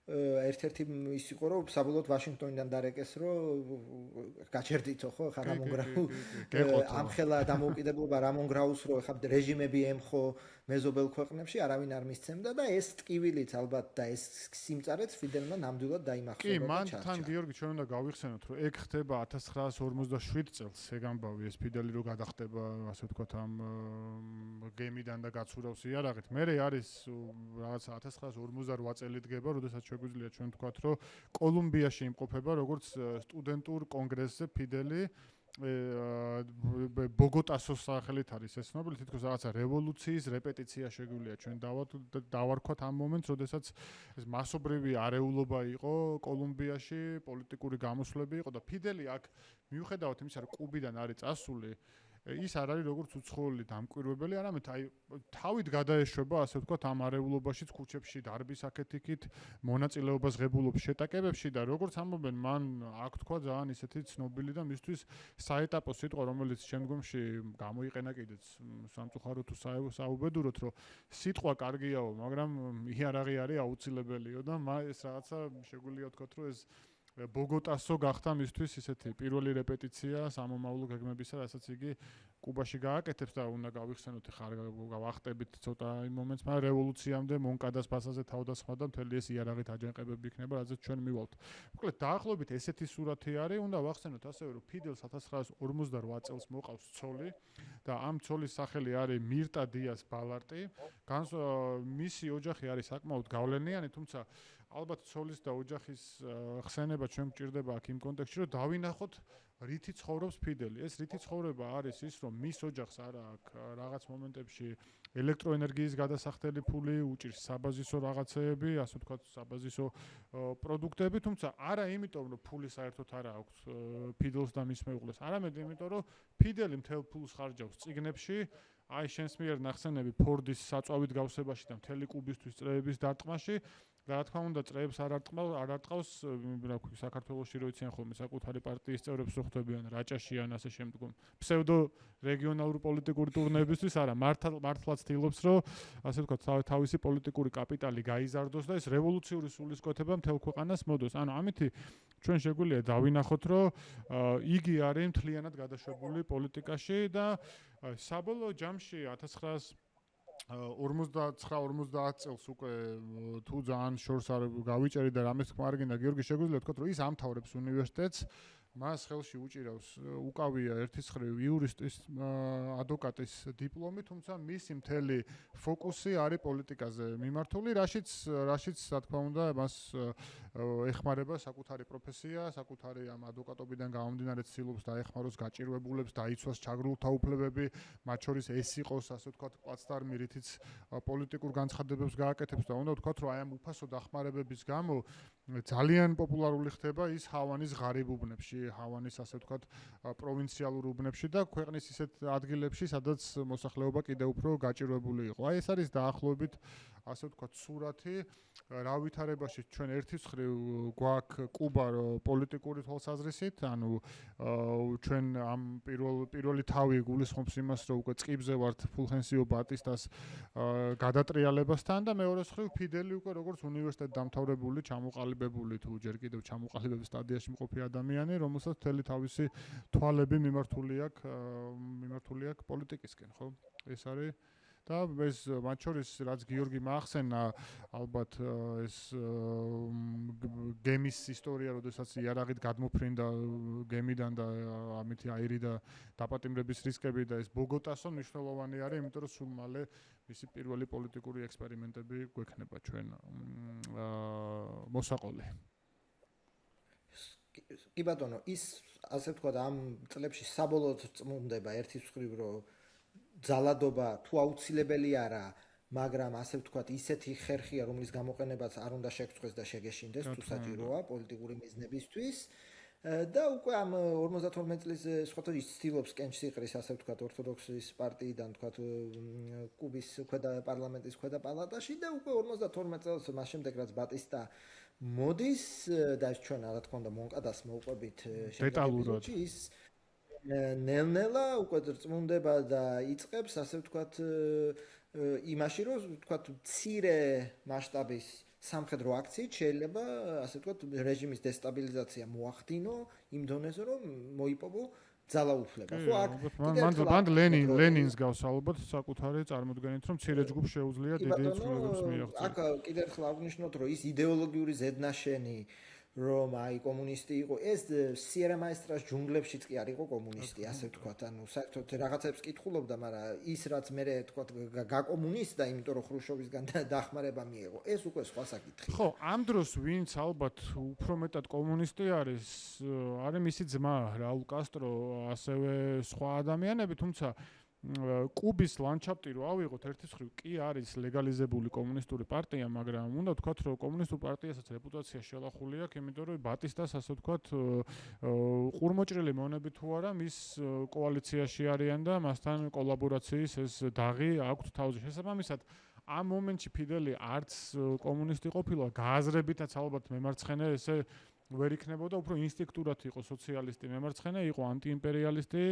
ერთ-ერთი ის იყო, რომ საბოლოოდ ვაშინგტონიდან დარეკეს, რომ გაჩერდითო ხო, ხა რამონ გრაუ ამხელა დამოუკიდებლობა რამონ გრაუს რო ხა რეჟიმები ემხო მეზობელ ქვეყნებში არავინ არ მისცემდა და ეს ტკივილიც ალბათ და ეს სიმწარეც ფიდელმა ნამდვილად დაიმახსოვრა. კი, მან თან გიორგი ჩვენ უნდა გავიხსენოთ, რომ ეგ ხდება 1957 წელს ეგ ამბავი ეს ფიდელი რო გადახტება, ასე ვთქვათ, ამ გემიდან და გაცურავს იარაღით. მერე არის რაღაც 1958 წელი დგება, როდესაც შეგვიძლია ჩვენ ვთქვათ, რომ კოლუმბიაში იმყოფება როგორც სტუდენტურ კონგრესზე ფიდელი ბოგოტასოს სახელით არის ეს ცნობილი, თითქოს რაღაცა რევოლუციის რეპეტიცია შეგვიძლია ჩვენ დავარქვათ ამ მომენტს, როდესაც ეს მასობრივი არეულობა იყო კოლუმბიაში, პოლიტიკური გამოსვლები იყო და ფიდელი აქ მიუხედავად იმისა, რომ კუბიდან არის წასული, ის არ არის როგორც უცხოელი დამკვირვებელი, არამედ აი თავით გადაეშვება, ასე ვთქვათ, ამ არეულობაშიც ქუჩებში დარბის აქეთ-იქით მონაწილეობას ღებულობს შეტაკებებში და როგორც ამბობენ, მან აქ თქვა ძალიან ისეთი ცნობილი და მისთვის საეტაპო სიტყვა, რომელიც შემდგომში გამოიყენა კიდეც სამწუხაროდ თუ საუბედუროთ, რომ სიტყვა კარგიაო, მაგრამ იარაღი არის აუცილებელიო და ეს რაღაცა შეგვიძლია ვთქვათ, რომ ეს ბოგოტასო გახდა მისთვის ისეთი პირველი რეპეტიცია სამომავლო გეგმებისა, რასაც იგი კუბაში გააკეთებს და უნდა გავიხსენოთ ხარ გავახტებით ცოტა იმ მომენტს, მაგრამ რევოლუციამდე მონკადას ფასაზე თავდასხმა და მთელი ეს იარაღით აჯანყებები იქნება, რაზეც ჩვენ მივალთ. მოკლედ დაახლოებით ესეთი სურათი არის, უნდა ვახსენოთ ასევე, რომ ფიდელს 1958 წელს მოყავს ცოლი და ამ ცოლის სახელი არის მირტა დიას ბალარტი. მისი ოჯახი არის საკმაოდ გავლენიანი, თუმცა ალბათ ცოლის და ოჯახის ხსენება ჩვენ გვჭირდება აქ იმ კონტექსტში, რომ დავინახოთ რითი ცხოვრობს ფიდელი. ეს რითი ცხოვრება არის ის, რომ მის ოჯახს არა აქვს რაღაც მომენტებში ელექტროენერგიის გადასახდელი ფული, უჭირს საბაზისო რაღაცეები, ასე ვთქვათ, საბაზისო პროდუქტები, თუმცა არა იმიტომ, რომ ფული საერთოდ არა აქვს ფიდელს და მის მეუღლეს, არამედ იმიტომ, რომ ფიდელი მთელ ფულს ხარჯავს წიგნებში, აი შენს მიერ ნახსენები ფორდის საწვავით გავსებაში და მთელი კუბისთვის წრეების დარტყმაში. რა თქმა უნდა, წრეებს არ არტყავს, რა ქვია, საქართველოში რო იციან ხოლმე საკუთარი პარტიის წევრებს რო ხვდებიან რაჭაში ან ასე შემდგომ. ფსევდო რეგიონალური პოლიტიკური ტურნეებისთვის არა, მართლაც თილობს, რომ ასე ვთქვათ, თავისი პოლიტიკური კაპიტალი გაიზარდოს და ეს რევოლუციური სულისკვეთება მთელ ქვეყანას მოდოს. ანუ ამითი ჩვენ შეგვიძლია დავინახოთ, რომ იგი არის მთლიანად გადაშვებული პოლიტიკაში და საბოლოო ჯამში 1959-50 წელს უკვე თუ ძალიან შორს არ გავიჭერი და რამეს თქმა არ გინდა გიორგი შეგვიძლია ვთქვათ, რომ ის ამთავრებს უნივერსიტეტს მას ხელში უჭირავს უკავია ერთის ხრივ იურისტის ადვოკატის დიპლომი, თუმცა მისი მთელი ფოკუსი არის პოლიტიკაზე მიმართული, რაშიც რა თქმა უნდა მას ეხმარება საკუთარი პროფესია, საკუთარი ამ ადვოკატობიდან გამომდინარე ცდილობს დაეხმაროს გაჭირვებულებს, დაიცვას ჩაგრულთა უფლებები, მათ შორის ეს იყოს ასე ვთქვათ პლაცდარმი, რითიც პოლიტიკურ განცხადებებს გააკეთებს და უნდა ვთქვათ, რომ აი ამ უფასო დახმარებების გამო ძალიან პოპულარული ხდება ის ჰავანის ღარიბ უბნებში, ჰავანის ასე ვთქვათ პროვინციალურ უბნებში და ქვეყნის ისეთ ადგილებში, სადაც მოსახლეობა კიდევ უფრო გაჭირვებული იყო. აი ეს არის დაახლოებით ასე ვთქვათ სურათი, რა ვითარებაში ჩვენ ერთის ხრივ გვაქვს კუბა პოლიტიკური თვალსაზრისით, ანუ ჩვენ ამ პირველი თავი გულისხმობს იმას, რომ უკვე წკიბზე ვართ ფულხენსიო ბატისტას გადატრიალებასთან და მეორე ხრივ ფიდელი უკვე როგორც უნივერსიტეტ დამთავრებული, ჩამოყალიბებული თუ ჯერ კიდევ ჩამოყალიბების სტადიაში მყოფი ადამიანი, რომელსაც მთელი თავისი თვალები მიმართული აქვს პოლიტიკისკენ, ხო? ეს არის და ეს მათ შორის რაც გიორგი მაახსენა ალბათ ეს გემის ისტორია, როდესაც იარაღით გადმოფრინდა გემიდან და ამითი აირი და დაპატიმრების რისკები და ეს ბოგოტასო მნიშვნელოვანი არის, იმიტომ რომ სულ მალე მისი პირველი პოლიტიკური ექსპერიმენტები გვექნება ჩვენ მოსაყოლე. კი ბატონო, ის ასე ვთქვათ ამ წლებში საბოლოოდ წმუნდება ერთის მხრივ, რომ ძალადობა თუ აუცილებელი არა, მაგრამ ასე ვთქვათ ისეთი ხერხია, რომლის გამოყენებაც არ უნდა შეგწყვეს და შეგეშინდეს, თუ საჭიროა პოლიტიკური მიზნებისთვის. და უკვე ამ 52 წლის სხვათა ის ცდილობს კენჭსიყრის ასე ვთქვათ ორთოდოქსის პარტიიდან ვთქვათ კუბის პარლამენტის ქვედა პალატაში და უკვე 52 წელს მას შემდეგ რაც ბატისტა მოდის და ჩვენ რა თქმა უნდა მონკადას მოვყვებით დეტალურად ის ნელ-ნელა უკვე წმუნდება და იწყებს ასე ვთქვათ იმაში რომ ვთქვათ მცირე მასშტაბის სამხედრო აქციით შეიძლება ასე ვთქვათ რეჟიმის დესტაბილიზაცია მოახდინო იმ დონეზე რომ მოიპოვო ძალაუფლება. ხო აქ მან ლენინს გავს ალბათ საკუთარი წარმოდგენით რომ მცირე ჯგუფს შეუძლია დიდი ცვლილებებს მიაღწიოს. აქ კიდევ ერთხელ აღვნიშნოთ რომ ის იდეოლოგიური ზედნაშენი რომ აი კომუნისტი იყო ეს სიერა მაესტრას ჯუნგლებშიც კი არ იყო კომუნისტი ასე ვთქვათ ანუ საერთოდ რაღაცებს კითხულობდა მაგრამ ის რაც მე ვთქვათ გაკომუნისტდა იმიტომ რომ ხრუშოვისგან დახმარება მიიღო ეს უკვე სხვა საკითხია ხო ამ დროს ვინც ალბათ უფრო მეტად კომუნისტი არის მისი ძმა რაულ კასტრო ასევე სხვა ადამიანები თუმცა კუბის ლანდშაფტი რო ავიღოთ ერთის ხრივ კი არის ლეგალიზებული კომუნისტური პარტია, მაგრამ უნდა ვთქვათ, რომ კომუნისტურ პარტიასაც რეპუტაცია შელახული აქვს, იმიტომ რომ ბატისტას ასე ვთქვათ, ყურმოჭრილი მონები თუ არა, მის კოალიციაში არიან და მასთან კოლაბორაციის ეს დაღი აქვს თავზე. შესაბამისად, ამ მომენტში ფიდელი არც კომუნისტი ყოფილა, გააზრებითაც ალბათ მემარცხენე ესე ვერ იქნებოდა უფრო ინსტინქტურად იყო სოციალისტი მემარცხენე იყო ანტიიმპერიალისტი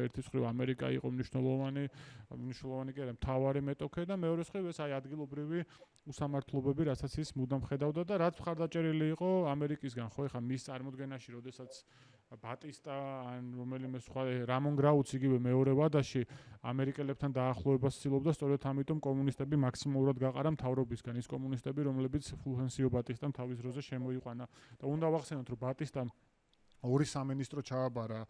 ერთის მხრივ ამერიკა იყო მნიშვნელოვანი კი არა მთავარი მეტოქე და მეორე მხრივ ეს აი ადგილობრივი უსამართლობები რასაც ის მუდამ ხედავდა და რაც მხარდაჭერილი იყო ამერიკისგან ხო ეხა მის წარმოდგენაში როდესაც ბატისტა ან რომელიმე სხვა რამონ გრაუც იგივე მეორე ვადაში ამერიკელებთან დაახლოებას ცდილობდა სწორედ ამიტომ კომუნისტები მაქსიმალურად გაყარა მთავრობისგან ის კომუნისტები რომლებიც ფულხენსიო ბატისტამ თავის დროზე შემოიყვანა და უნდა ვახსენოთ რომ ბატისტამ ორი სამინისტრო ჩააბარა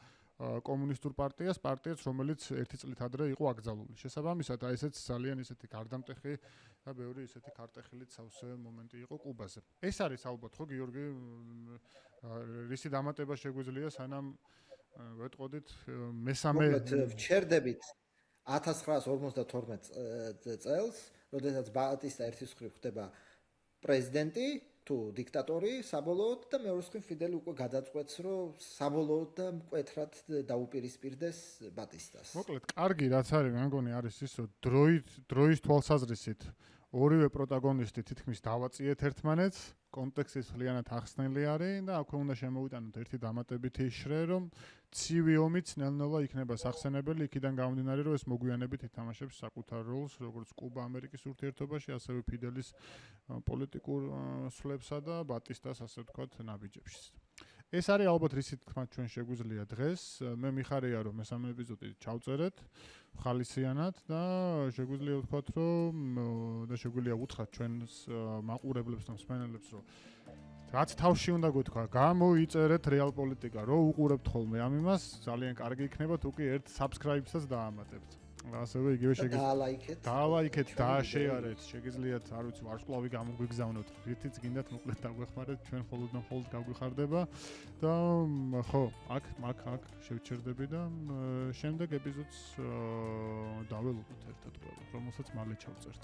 კომუნისტურ პარტიას რომელიც ერთი წლით ადრე იყო აკრძალული. შესაბამისად აი ესეც ძალიან ისეთი გარდამტეხი და ბევრი ისეთი კარტეხილით სავსე მომენტი იყო კუბაზე. ეს არის ალბათ ხო გიორგი რისი დამატება შეგვიძლია სანამ ვეტყოდით მესამე ვჩერდებით 1952 წელს, როდესაც ბატისტა ერთის მხრივ ხდება პრეზიდენტი თუ დიქტატორი საბოლოოდ და მეორე მხრივ ფიდელი უკვე გადაწყვეტს რომ საბოლოოდ და მკვეთრად დაუპირისპირდეს ბატისტას. მოკლედ, კარგი რაც არის, მე მგონი არის ის რომ დროის თვალსაზრისით ორივე პროტაგონისტი თითქმის დავაწიეთ ერთმანეთს, კონტექსტი ძალიანად ახსნილი არის და აქვე უნდა შემოვიტანოთ ერთი დამატებითი შრე, რომ ცივი ომიც ნელ-ნელა იქნება სახსენებელი, იქიდან გამომდინარე, რომ ეს მოგვიანებით ითამაშებს საკუთარ როლს, როგორც კუბა-ამერიკის ურთიერთობაში, ასევე ფიდელის პოლიტიკურ სვლებსა და ბატისტას, ასე ვთქვათ, ნაბიჯებში. ეს არის ალბათ რისი თქმა ჩვენ შეგვიძლია დღეს. მე მიხარია რომ მესამე ეპიზოდი ჩავწერეთ ხალისიანად და შეგვიძლია ვთქვათ რომ და შეგვიძლია უთხრათ ჩვენს მაყურებლებს და მსმენელებს რომ რაც თავში უნდა გითქვა, გამოიწერეთ რეალ პოლიტიკა, რო უყურებთ ხოლმე ამ იმას, ძალიან კარგი იქნება თუ კი ერთ subscribe-საც დაამატებთ. ასევე იგივე შეგიძლიათ დაალაიქეთ, დააშეარეთ, შეგიძლიათ, არ ვიცი, ვარსკვლავი გამოგვიგზავნოთ, რითიც გინდათ მოკლედ დაგვეხმარეთ, ჩვენ მხოლოდ გაგვიხარდება და ხო, აქ შევჩერდები და შემდეგ ეპიზოდს დაველოდოთ ერთად ყველა, რომელსაც მალე ჩავწერთ.